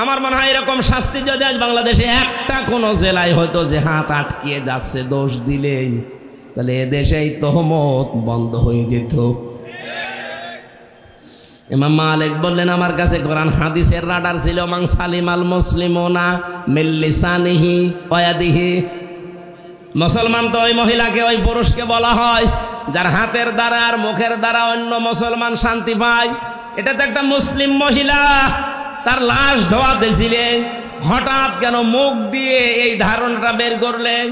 আমার মনে হয় এরকম শাস্তি যদি আজ বাংলাদেশে একটা কোনো জেলায় হয়তো যে হাত আটকিয়ে যাচ্ছে দোষ দিলেই, তাহলে এদেশে এই তহমত বন্ধ হয়ে যেত। ইমাম মালিক বললেন, আমার কাছে কোরআন হাদিসের রাডার ছিল। মান সালিমাল মুসলিমুনা মিন লিসানিহি ওয়া ইয়াদিহি। মুসলমান তো ওই মহিলাকে, ওই পুরুষকে বলা হয় যার হাতের দ্বারা আর মুখের দ্বারা অন্য মুসলমান শান্তি পায়। এটা তো একটা মুসলিম মহিলা, তার লাশ ধোয়াতেছিলেন, হঠাৎ কেন মুখ দিয়ে এই ধারণাটা বের করলেন?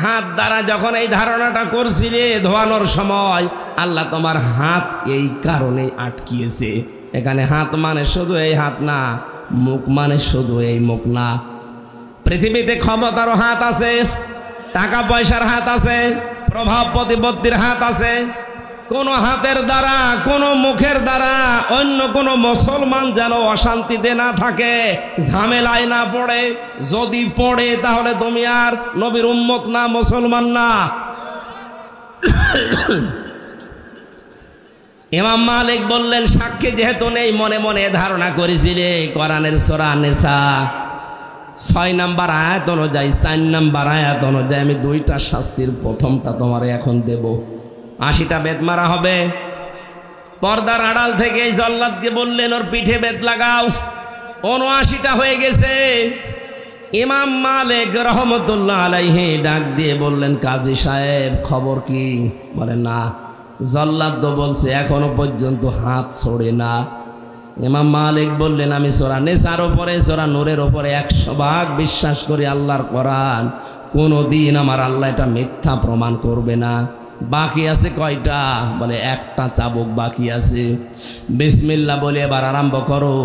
হাত দ্বারা যখন এই ধারণাটা করছিলে ধোয়ানোর সময়, আল্লাহ তোমার হাত এই কারণে আটকিয়েছে। এখানে হাত মানে শুধু এই হাত না, মুখ মানে শুধু এই মুখ না। পৃথিবীতে ক্ষমতারও হাত আছে, টাকা পয়সার হাত আছে, প্রভাব প্রতিপত্তির হাত আছে। কোন হাতের দ্বারা, কোন মুখের দ্বারা অন্য কোন মুসলমান যেন অশান্তিতে না থাকে, ঝামেলায় না পড়ে। যদি পড়ে তাহলে তুমি আর নবীর উম্মত না, মুসলমান না। ইমাম মালিক বললেন, সাক্ষী যেহেতু নেই, মনে মনে ধারণা করেছিলে। কোরআনের সূরা নিসা ৬ নম্বর আয়াত অনুযায়ী, ৪ নম্বর আয়াত অনুযায়ী আমি ২টা শাস্তির প্রথমটা তোমারে এখন দেব। ৮০টা বেত মারা হবে। পর্দার আড়াল থেকে এই জল্লাদকে বললেন, ওর পিঠে বেত লাগাও। ৭৯টা হয়ে গেছে। ইমাম মালিক রহমতুল্লাহ আলাইহি ডাক দিয়ে বললেন, কাজী সাহেব খবর কি? বলেন, না, জল্লাদ তো বলছে এখনো পর্যন্ত হাত ছড়ে না। ইমাম মালিক বললেন, আমি সূরা নিসার উপরে, সূরা নূরের উপরে ১০০ বিশ্বাস করি আল্লাহর কোরআন। কোনোদিন আমার আল্লাহ এটা মিথ্যা প্রমাণ করবে না। বাকি আছে কয়টা? বলে একটা চাবুক বাকি আছে। বিসমিল্লাহ বলে এবার আরম্ভ করো।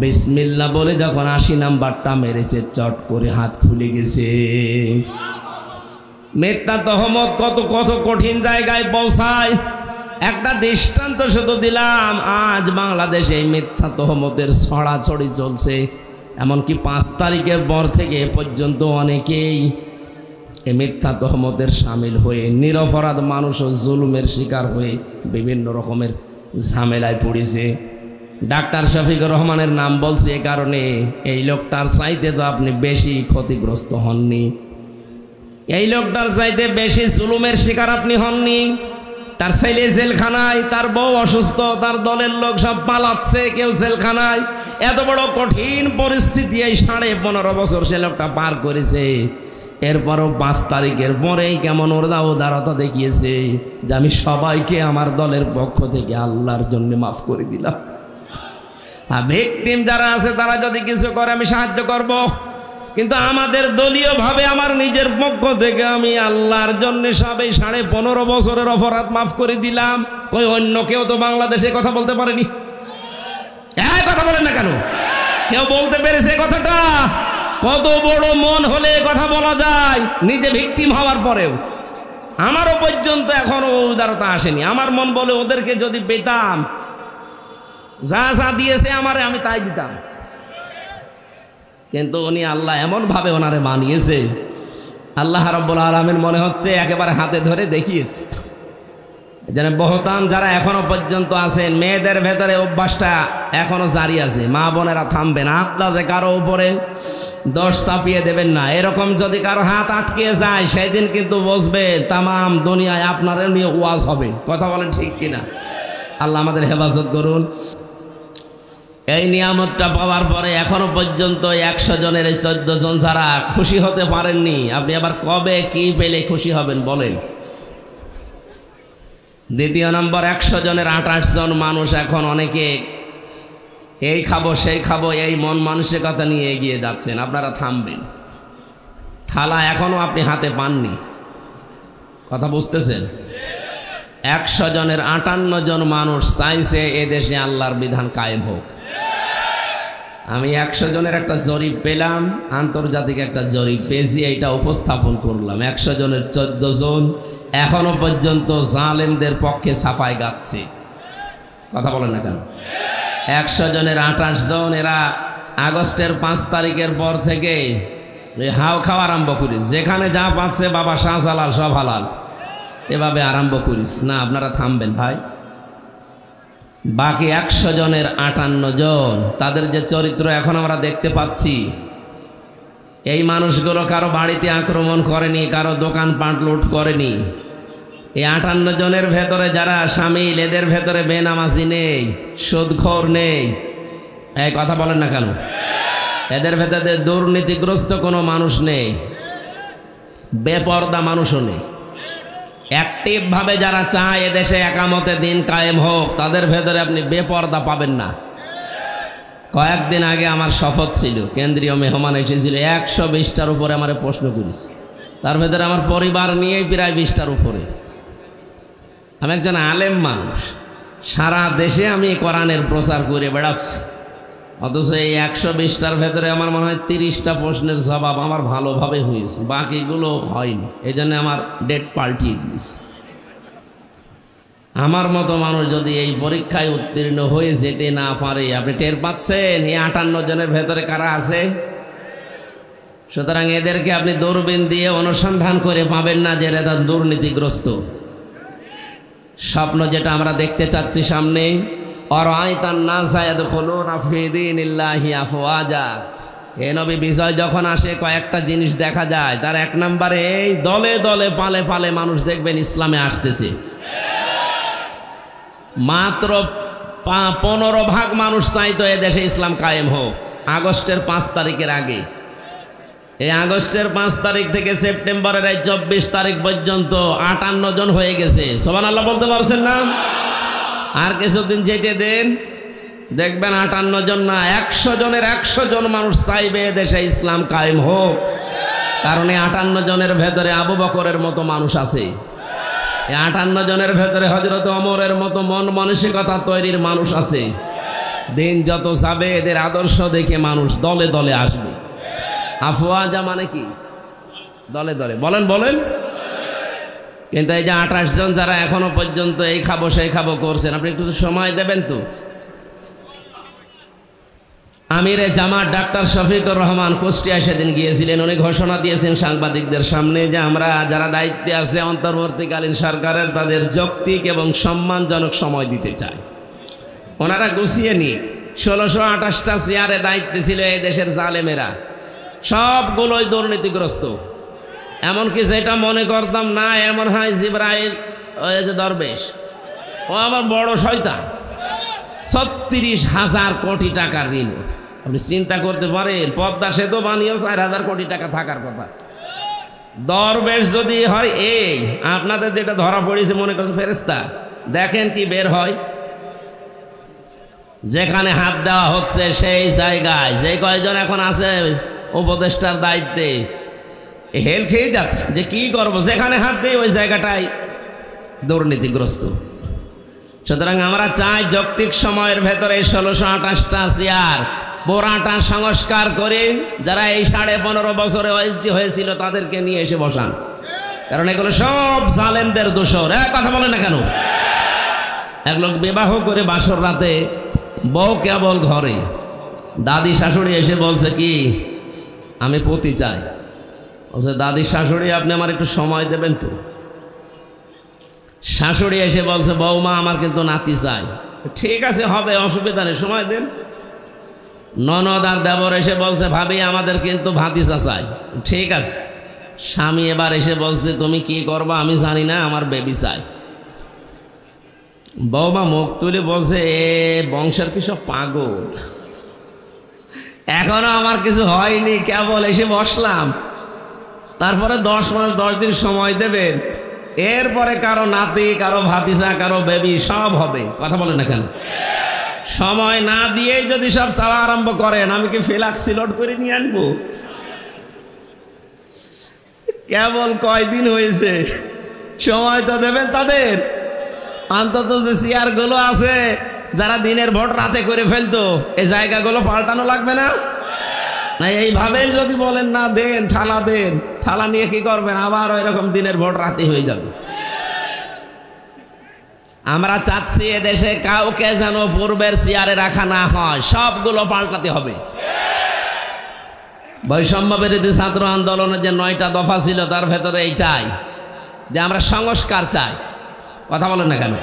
বিসমিল্লাহ বলে যখন ৮০ নাম্বারটা মেরেছে, চট করে হাত খুলে গেছে। মিথ্যা তহমত কত কত কঠিন জায়গায় পৌঁছায়। একটা দৃষ্টান্ত শুধু দিলাম, আজ বাংলাদেশে মিথ্যা তহমতের ছড়াছড়ি চলছে। এমনকি 5 তারিখের পর থেকে এ পর্যন্ত অনেকেই এ মিথ্যা তহমতের সামিল হয়ে নিরপরাধ মানুষও জুলুমের শিকার হয়ে বিভিন্ন রকমের ঝামেলায় পড়েছে। ডাক্তার শফিকুর রহমানের নাম বলছি এ কারণে, এই লোকটার চাইতে তো আপনি বেশি ক্ষতিগ্রস্ত হননি, এই লোকটার চাইতে বেশি জুলুমের শিকার আপনি হননি। তার ছেলে জেলখানায়, তার বউ অসুস্থ, তার দলের লোক সব পালাচ্ছে, কেউ জেলখানায়। এত বড় কঠিন পরিস্থিতি এই 15.5 বছর সে লোকটা পার করেছে। এরপরও 5 তারিখের পরেই কেমন উদারতা দেখিয়েছে যে আমি সবাইকে আমার দলের পক্ষ থেকে আল্লাহর জন্য মাফ করে দিলাম। আর ভিকটিম যারা আছে তারা যদি কিছু করে আমি সাহায্য করব, কিন্তু আমাদের দলীয় ভাবে আমার নিজের পক্ষ থেকে আমি আল্লাহর জন্য সবাই 15.5 বছরের অপরাধ মাফ করে দিলাম। কই অন্য কেউ তো বাংলাদেশে কথা বলতে পারেনি? কথা বলেন না কেন? কেউ বলতে পেরেছে কথাটা? কত বড় মন হলে কথা বলা যায়, নিজে ভিকটিম হওয়ার পরেও। আমারও পর্যন্ত এখনো উদারতা আসেনি। আমার মন বলে ওদেরকে যদি পেতাম, যা যা দিয়েছে আমারে আমি তাই দিতাম, কিন্তু উনি আল্লাহ এমন ভাবে ওনারে মানিয়েছে, আল্লাহ রাব্বুল আলামিন মনে হচ্ছে একেবারে হাতে ধরে দেখিয়েছে। যেন বহতান যারা এখনো পর্যন্ত আছেন, মেয়েদের ভেতরে অভ্যাসটা এখনো জারি আছে, মা বোনেরা থামবেন, আত্মা কারো উপরে দোষ চাপিয়ে দেবেন না। এরকম যদি কারো হাত আটকে যায় সেদিন কিন্তু বুঝবেন তামাম দুনিয়ায় আপনার নিয়ে ওয়াজ হবে। কথা বলেন ঠিক কিনা? আল্লাহ আমাদের হেফাজত করুন। এই নিয়ামতটা পাওয়ার পরে এখনো পর্যন্ত 100 জনের এই 14 জন যারা খুশি হতে পারেননি, আপনি আবার কবে কি পেলে খুশি হবেন বলেন? দ্বিতীয় নম্বর, 100 জনের 28 জন মানুষ এখন অনেকে এই খাবো সেই খাবো এই মন মানসিকতা নিয়ে এগিয়ে যাচ্ছেন। আপনারা থামবেন, থালা এখনো আপনি হাতে পাননি। কথা বুঝতেছেন? 100 জনের 58 জন মানুষ চাইছে এদেশে আল্লাহর বিধান কায়েম হোক। আমি 100 জনের একটা জরিপ পেলাম, আন্তর্জাতিক একটা জরিপ পেয়েছি, এইটা উপস্থাপন করলাম। 100 জনের 14 জন এখনো পর্যন্ত জালেমদের পক্ষে সাফাই গাচ্ছে। কথা বলেন না কেন? 100 জনের 28 জন এরা আগস্টের 5 তারিখের পর থেকে হাও খাওয়া আরম্ভ করিস, যেখানে যা পাচ্ছে বাবা শাহজালাল সব হালাল, এভাবে আরম্ভ করিস না। আপনারা থামবেন ভাই। বাকি 100 জনের 58 জন, তাদের যে চরিত্র এখন আমরা দেখতে পাচ্ছি, এই মানুষগুলো কারো বাড়িতে আক্রমণ করেনি, কারো দোকান পাট লুট করেনি। এই 58 জনের ভেতরে যারা শামিল, এদের ভেতরে বেনামাজি নেই, সুদখোর নেই। এই কথা বলেন না কেন? এদের ভেতরে দুর্নীতিগ্রস্ত কোনো মানুষ নেই, বেপরদা মানুষও নেই। অ্যাক্টিভ ভাবে যারা চায় এদেশে একামতে দিন কায়েম হোক, তাদের ভেতরে আপনি বেপরদা পাবেন না। কয়েকদিন আগে আমার শপথ ছিল, কেন্দ্রীয় মেহমান এসেছিল, 120টার উপরে আমার প্রশ্ন করিস, তার ভেতরে আমার পরিবার নিয়েই প্রায় 20টার উপরে। আমি একজন আলেম মানুষ, সারা দেশে আমি কোরআনের প্রচার করে বেড়াচ্ছি, অথচ এই 120টার ভেতরে আমার মনে হয় 30টা প্রশ্নের জবাব আমার ভালোভাবে হয়েছে, বাকিগুলো হয়নি। এই জন্য আমার ডেট পাল্টিয়ে দিয়েছে। আমার মতো মানুষ যদি এই পরীক্ষায় উত্তীর্ণ হয়ে যেতে না পারে, আপনি টের পাচ্ছেন এই 58 জনের ভেতরে কারা আছে? সুতরাং এদেরকে আপনি দূরবীন দিয়ে অনুসন্ধান করে পাবেন না যে এরা দুর্নীতিগ্রস্ত। স্বপ্ন যেটা আমরা দেখতে চাচ্ছি সামনে, এ নবী বিজয় যখন আসে কয়েকটা জিনিস দেখা যায়। তার 1 নম্বরে এই দলে দলে পালে পালে মানুষ দেখবেন ইসলামে আসতেছে। মাত্র 15% মানুষ চাইতো এ দেশে ইসলাম কায়েম হোক আগস্টের 5 তারিখের আগে। এই আগস্টের 5 তারিখ থেকে সেপ্টেম্বরের এই 24 তারিখ পর্যন্ত 58 জন হয়ে গেছে। সুবহানাল্লাহ বলতে পারছেন না? আর কিছুদিন যেতে দেন, দেখবেন 58 জন না 100 জনের 100 জন মানুষ চাইবে দেশে ইসলাম কায়েম হোক। কারণ এই 58 জনের ভেতরে আবু বকরের মতো মানুষ আছে, এই 58 জনের ভেতরে হযরত ওমরের মতো মন মানসিকতা তৈরির মানুষ আছে। দিন যত যাবে এদের আদর্শ দেখে মানুষ দলে দলে আসবে। আফওয়াজা মানে কি? দলে দলে। বলেন বলেন। কিন্তু এই যে 28 জন যারা এখনো পর্যন্ত এই খাবো সেই খাবো করছেন, আপনি একটু সময় দেবেন তো? আমিরে জামাত ডাক্তার শফিকুর রহমান কুষ্টিয়া সেদিন গিয়েছিলেন। উনি ঘোষণা দিয়েছেন সাংবাদিকদের সামনে যে আমরা যারা দায়িত্বে আছে অন্তর্বর্তীকালীন সরকারের তাদের যৌক্তিক এবং সম্মানজনক সময় দিতে চাই। ওনারা গুছিয়ে নিক। 1628টা চেয়ারে দায়িত্বে ছিল এই দেশের জালেমেরা, সবগুলোই দুর্নীতিগ্রস্ত। এমনকি যেটা মনে করতাম না এমন হয় জিব্রাইল ওই যে দরবেশ, ও আমার বড় শয়তান। 36,000 কোটি টাকার ঋণ। আপনি চিন্তা করতে পারেন, পদ্মা সেতু বানিয়েও 4,000 কোটি টাকা থাকার কথা। দরবেশ যদি হয় এই আপনাদের যেটা ধরা পড়েছে মনে করেন ফেরেশতা, দেখেন কি বের হয়। যেখানে হাত দেওয়া হচ্ছে সেই জায়গায় যে কয়জন এখন আছে উপদেষ্টার দায়িত্বে হেল খেয়ে যাচ্ছে যে কি করব, যেখানে হাত দেয় ওই জায়গাটাই দুর্নীতিগ্রস্ত। সুতরাং আমরা চাই যৌক্তিক সময়ের ভেতরে 1628টা চেয়ার পুরাটা সংস্কার করে যারা এই 15.5 বছরে হয়েছিল তাদেরকে নিয়ে এসে বসান, কারণ এগুলো সব জালেমদের দোষর। কথা বলে না কেন? এক লোক বিবাহ করে বাসর রাতে বউ কেবল ঘরে, দাদি শাশুড়ি এসে বলছে কি আমি পতি চাই। বলছে দাদি শাশুড়ি আপনি আমার একটু সময় দেবেন তো। শাশুড়ি এসে বলছে বৌমা আমার কিন্তু নাতি চাই। ঠিক আছে হবে, অসুবিধা নেই, সময় দেন। ননদ আর দেবর এসে বলছে ভাবি আমাদের কিন্তু ভাতিজা চাই। ঠিক আছে। স্বামী এবার এসে বলছে তুমি কি করবা আমি জানি না, আমার বেবি চাই। বৌমা মুখ তুলে বলছে এ বংশের কি সব পাগল, এখনো আমার কিছু হয়নি, কেবল এসে বসলাম, তারপরে 10 মাস 10 দিন সময় দেবেন, এরপরে কারো নাতি কারো ভাতিজা কারো বেবি সব হবে। কথা বলেন না কেন? সময় না দিয়েই যদি সব চাওয়া আরম্ভ করেন আমি কি ফ্লাক্স লোড করে নিয়ে আনবো? কেবল কয়দিন হয়েছে, সময় তো দেবেন তাদের। অন্তত যে চেয়ারগুলো আছে যারা দিনের ভোট রাতে করে ফেলতো এই জায়গাগুলো পাল্টানো লাগবে না? না এইভাবেই যদি বলেন না দেন থালা দেন, থালা নিয়ে কি করবেন? আবার ওই রকম দিনের ভোট রাতে হয়ে যাবে। আমরা চাচ্ছি এদেশে কাউকে যেন পূর্বের চেয়ারে রাখা না হয়, সবগুলো পাল্টাতে হবে। বৈষম্য বিরোধী ছাত্র আন্দোলনের যে 9টা দফা ছিল তার ভেতরে এইটাই যে আমরা সংস্কার চাই। কথা বলেন না কেন?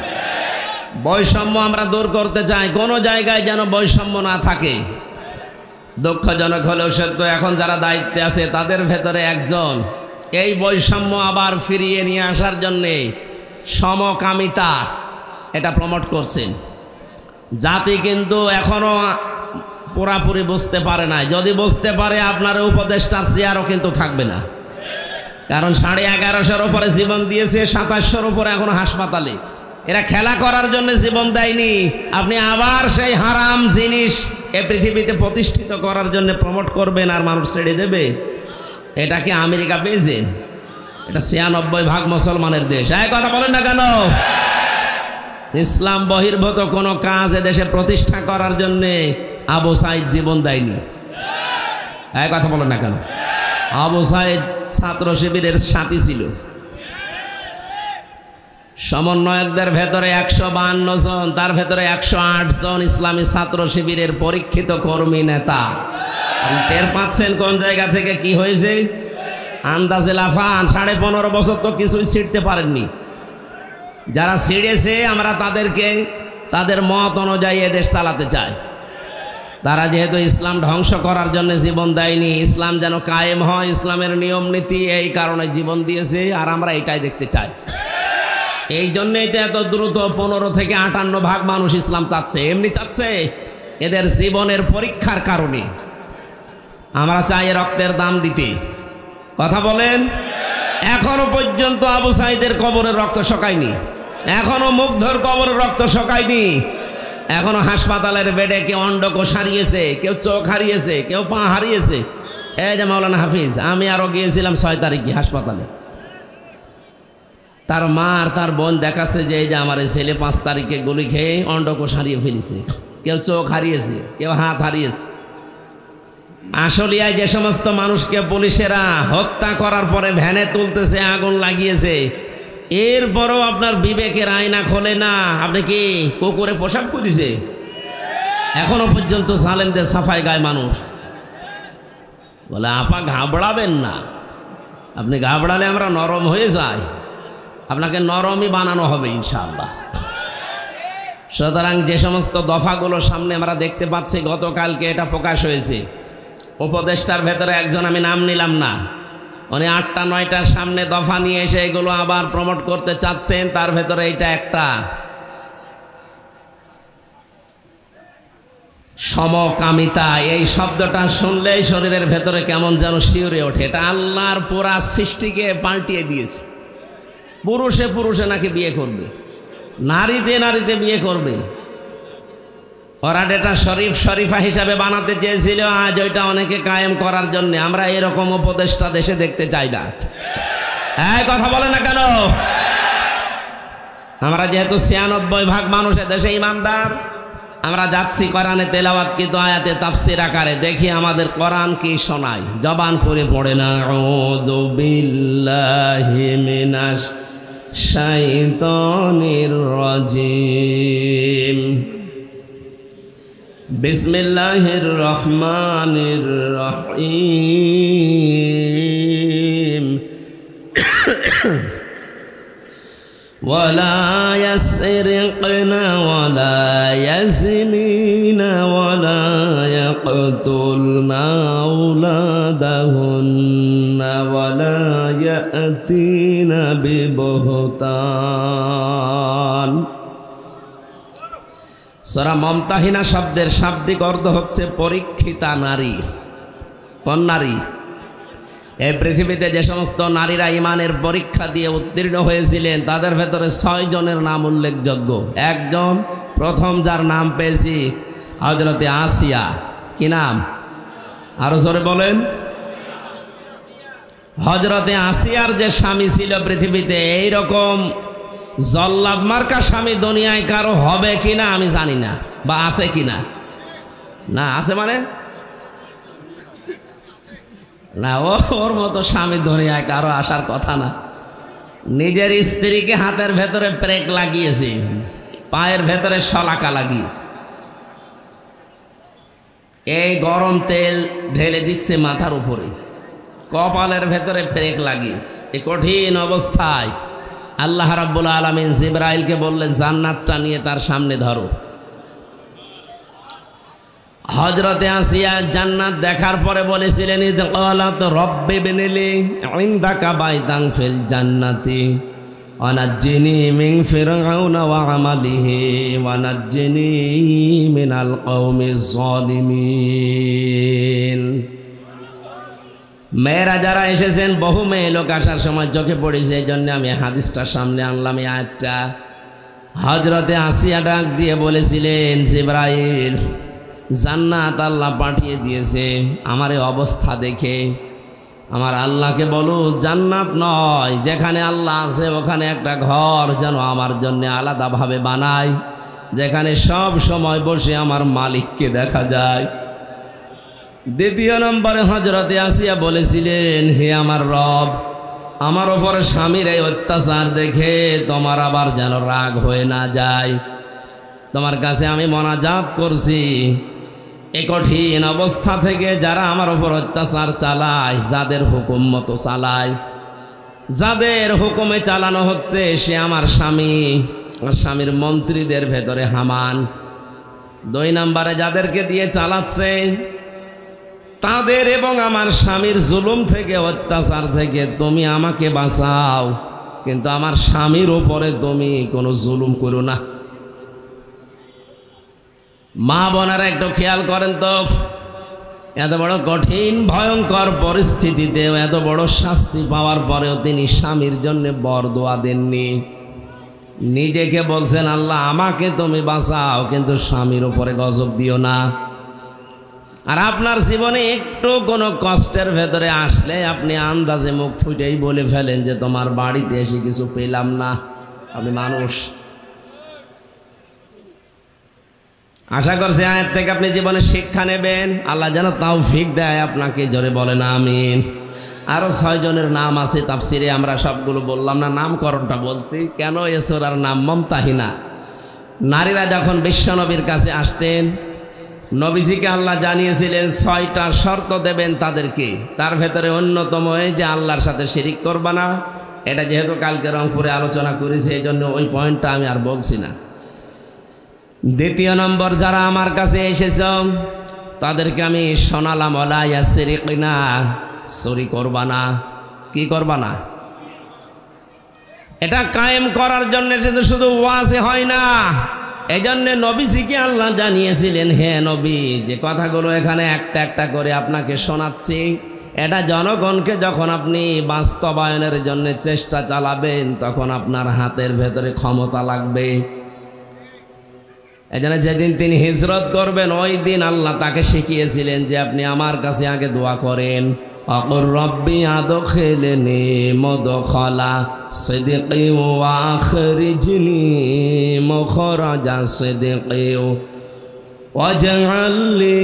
বৈষম্য আমরা দূর করতে চাই, কোনো জায়গায় যেন বৈষম্য না থাকে। দুঃখজনক হলেও সত্য এখন যারা দায়িত্বে আছে তাদের ভেতরে একজন এই বৈষম্য আবার ফিরিয়ে নিয়ে আসার জন্যে সমকামিতা এটা প্রমোট করছেন। জাতি কিন্তু এখনো পুরাপুরি বুঝতে পারে না। যদি বুঝতে পারে আপনার উপদেষ্টার চেয়ারও কিন্তু থাকবে না, কারণ 1150-এর উপরে জীবন দিয়েছে, 2700-এর উপরে এখনো হাসপাতালে। এরা খেলা করার জন্য জীবন দেয়নি। আপনি আবার সেই হারাম জিনিস এ পৃথিবীতে প্রতিষ্ঠিত করার জন্য প্রমোট করবেন আর মানুষ ছেড়ে দেবে? এটা কি আমেরিকা পেয়েছে? এটা 96% মুসলমানের দেশ। এই কথা বলেন না কেন? ইসলাম বহির্ভূত কোনো কাজ এদেশে প্রতিষ্ঠা করার জন্য আবু সাইদ জীবন দেয়নি। এই কথা বলেন না কেন? আবু সাইদ ছাত্র শিবিরের সাথী ছিল। সমন্বয়কদের ভেতরে 152 জন, তার ভেতরে 108 জন ইসলামী ছাত্র শিবিরের পরীক্ষিত কর্মী নেতা। টের পাচ্ছেন কোন জায়গা থেকে কি হয়েছে? আন্দাজে লাফান। 15.5 বছর তো কিছুই ছিঁড়তে পারেননি। যারা ছিঁড়েছে আমরা তাদেরকে তাদের মত অনুযায়ী এদেশ চালাতে চাই। তারা যেহেতু ইসলাম ধ্বংস করার জন্য জীবন দেয়নি, ইসলাম যেন কায়েম হয়, ইসলামের নিয়ম নীতি, এই কারণে জীবন দিয়েছে। আর আমরা এটাই দেখতে চাই। এই জন্যই তো এত দ্রুত 15 থেকে 58% মানুষ ইসলাম চাচ্ছে। এমনি চাচ্ছে, এদের জীবনের পরীক্ষার কারণে। আমরা চাই রক্তের দাম দিতে। কথা বলেন? এখনো পর্যন্ত আবু সাইদের কবরের রক্ত শোকায়নি, এখনো মুগ্ধর কবরের রক্ত শোকায়নি। এখনো হাসপাতালের বেডে কেউ অন্ডকোষ হারিয়েছে, কেউ চোখ হারিয়েছে, কেউ পা হারিয়েছে। এই যে মাওলানা হাফিজ, আমি আরো গিয়েছিলাম 6 তারিখে হাসপাতালে। তার মা আর তার বোন দেখাচ্ছে যে এই যে আমার ছেলে 5 তারিখে গুলি খেয়ে অন্ডকোষ হারিয়ে ফেলেছে, কেউ চোখ হারিয়েছে, কেউ হাত হারিয়েছে। আশুলিয়ায় যে সমস্ত মানুষকে পুলিশেরা হত্যা করার পরে ভ্যানে তুলতেছে, আগুন লাগিয়েছে, এরপরও আপনার বিবেকের আয়না খোলে না। আপনি কি কুকুরে পোশাক করেছে? এখনো পর্যন্ত জালেমদের সাফাই গায় মানুষ। বলে আপা ঘাবড়াবেন না, আপনি ঘাবড়ালে আমরা নরম হয়ে যাই, আপনাকে নরমই বানানো হবে ইনশাআল্লাহ। সুতরাং যে সমস্ত দফাগুলো সামনে আমরা দেখতে পাচ্ছি, গতকালকে এটা প্রকাশ হয়েছে, উপদেষ্টার ভেতরে একজন, আমি নাম নিলাম না, উনি 8টা 9টার সামনে দফা নিয়ে এসে এগুলো আবার প্রমোট করতে চাচ্ছেন। তার ভেতরে এইটা একটা, সমকামিতা। এই শব্দটা শুনলেই শরীরের ভেতরে কেমন যেন শিউরে ওঠে। এটা আল্লাহর পুরা সৃষ্টিকে পাল্টিয়ে দিয়েছে। পুরুষে পুরুষে নাকি বিয়ে করবে, নারীতে নারীতে বিয়ে করবে। ওরা এটা শরীফ শরীফা হিসাবে বানাতে চেয়েছিল, আজ ওইটা অনেকে কায়েম করার জন্য। আমরা এরকম উপদেষ্টা দেশে দেখতে চাই না। এই কথা বলে না কেন? আমরা যেহেতু 96% মানুষ দেশে ইমানদার, আমরা যাচ্ছি কোরআনে তেলাওয়াত কিন্তু আয়াতে তাফসীর আকারে। দেখি আমাদের কোরআন কি শোনায়, জবান করে পড়ে না। আউযু বিল্লাহি মিনাশ শাইতানির রাজিম, বিসমিল্লাহির রহমানির রহিম। ولا يسرقن ولا يزنين ولا يقتلن أولادهن ولا يأتين ببهتان। সূরা মুমতাহিনা শব্দের শাব্দিক অর্থ হচ্ছে পরীক্ষিতা নারী। কোন নারী? এই পৃথিবীতে যে সমস্ত নারীরা ইমানের পরীক্ষা দিয়ে উত্তীর্ণ হয়েছিলেন, তাদের ভেতরে 6 জনের নাম উল্লেখযোগ্য। একজন, প্রথম যার নাম পেয়েছি, হযরতে আসিয়া। কি নাম? আরো জোরে বলেন। হযরতে আসিয়ার যে স্বামী ছিল পৃথিবীতে, এইরকম জল্লাদ মার্কা স্বামী দুনিয়ায় কারো হবে কিনা আমি জানি না, বা আছে কিনা। না আছে মানে না, ওর মতো স্বামী দুনিয়ায় কারো আসার কথা না। নিজের স্ত্রীকে হাতের ভেতরে ব্রেক লাগিয়েছে, পায়ের ভেতরে শলাকা লাগিয়েছে, এই গরম তেল ঢেলে দিচ্ছে মাথার উপরে, কপালের ভেতরে ব্রেক লাগিয়েছে। এই কঠিন অবস্থায় আল্লাহ রাব্বুল আলামিন জিবরাইলকে বললেন, জান্নাতটা নিয়ে তার সামনে ধরো। হযরতে আসিয়া জান্নাত দেখার পরে বলেছিলেন, ইদ ক্বালাত রব্বি বিনিলি ইনদাকা বাইতান ফিল জান্নাতি ওয়া নাজ্জিনি মিন ফিরআউনা ওয়া আমালিহি ওয়া নাজ্জিনি মিনাল কওমিজ যালিমিন। মেয়েরা যারা এসেছেন, বহু মেয়ে লোক আসার সময় চোখে পড়েছে, এই জন্য আমি হাদিসটা সামনে আনলাম, এই আয়াতটা। হযরতে আসিয়া ডাক দিয়ে বলেছিলেন, জিবরাইল, জান্নাত আল্লাহ পাঠিয়ে দিয়েছে, আমার এই অবস্থা দেখে আমার আল্লাহকে বলো জান্নাত নয়, যেখানে আল্লাহ আছে ওখানে একটা ঘর যেন আমার জন্য আলাদাভাবে বানায়, যেখানে সব সময় বসে আমার মালিককে দেখা যায়। দ্বিতীয় নম্বরে হযরতে আসিয়া বলেছিলেন, হে আমার রব, আমার ওপরে স্বামীর এই অত্যাচার দেখে তোমার আবার যেন রাগ হয়ে না যায়, তোমার কাছে আমি মোনাজাত করছি, এই কঠিন অবস্থা থেকে যারা আমার ওপর অত্যাচার চালায়, যাদের হুকুম মতো চালায়, যাদের হুকুমে চালানো হচ্ছে, সে আমার স্বামী, আমার স্বামীর মন্ত্রীদের ভেতরে হামান। 2 নম্বরে যাদেরকে দিয়ে চালাচ্ছে, তাদের এবং আমার স্বামীর জুলুম থেকে, অত্যাচার থেকে তুমি আমাকে বাঁচাও, কিন্তু আমার স্বামীর উপরে তুমি কোনো জুলুম করো না। মা বোনেরা একটু খেয়াল করেন তো, এত বড় কঠিন ভয়ঙ্কর পরিস্থিতিতেও, এত বড় শাস্তি পাওয়ার পরেও তিনি স্বামীর জন্য বরদোয়া দেননি। নিজেকে বলছেন, আল্লাহ আমাকে তুমি বাঁচাও, কিন্তু স্বামীর উপরে গজব দিও না। আর আপনার জীবনে একটু কোনো কষ্টের ভেতরে আসলে আপনি আন্দাজে মুখ ফুটেই বলে ফেলেন যে তোমার বাড়িতে এসে কিছু পেলাম না। আপনি মানুষ। আশা করছি আয়াত থেকে আপনি জীবনে শিক্ষা নেবেন। আল্লাহ যেন তৌফিক দেয় আপনাকে, জোরে বলেন আমিন। আরো 6 জনের নাম আছে তাফসিরে, আমরা সবগুলো বললাম না, নামকরণটা বলছি। কেন? এ সূরার নাম মুমতাহিনা। নারীরা যখন বিশ্বনবীর কাছে আসতেন, নবীজিকে আল্লাহ জানিয়েছিলেন 6টা শর্ত দেবেন তাদেরকে, তার ভেতরে অন্যতম এই যে আল্লাহর সাথে শিরিক করবা না। এটা যেহেতু কালকে রংপুরে আলোচনা করেছি এই জন্য ওই পয়েন্টটা আমি আর বলছি না। দ্বিতীয় নম্বর, যারা আমার কাছে এসেছ তাদেরকে আমি শোনালাম ওয়ালা ইয়াসরিকনা, চুরি করবা না। কি করবা না? এটা কায়েম করার জন্য এটা শুধু ওয়াজে হয় না। এই জন্য নবীজিকে আল্লাহ জানিয়েছিলেন, হে নবী, যে কথাগুলো এখানে একটা একটা করে আপনাকে শোনাচ্ছি, এটা জনগণকে যখন আপনি বাস্তবায়নের জন্য চেষ্টা চালাবেন তখন আপনার হাতের ভেতরে ক্ষমতা লাগবে। এই জন্য যেদিন তিনি হিজরত করবেন ওই দিন আল্লাহ তাকে শিখিয়েছিলেন যে আপনি আমার কাছে আগে দোয়া করেন, অকুর রব্বি আদখিলনি মুদখালা সিদকি ওয়া আখরিজনি মুখরাজা সিদকি ওয়াজআল লি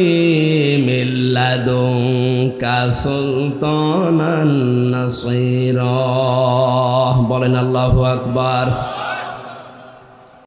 মিন লাদুনকা সুলতানান নাসীরা। বলেন আল্লাহু আকবার।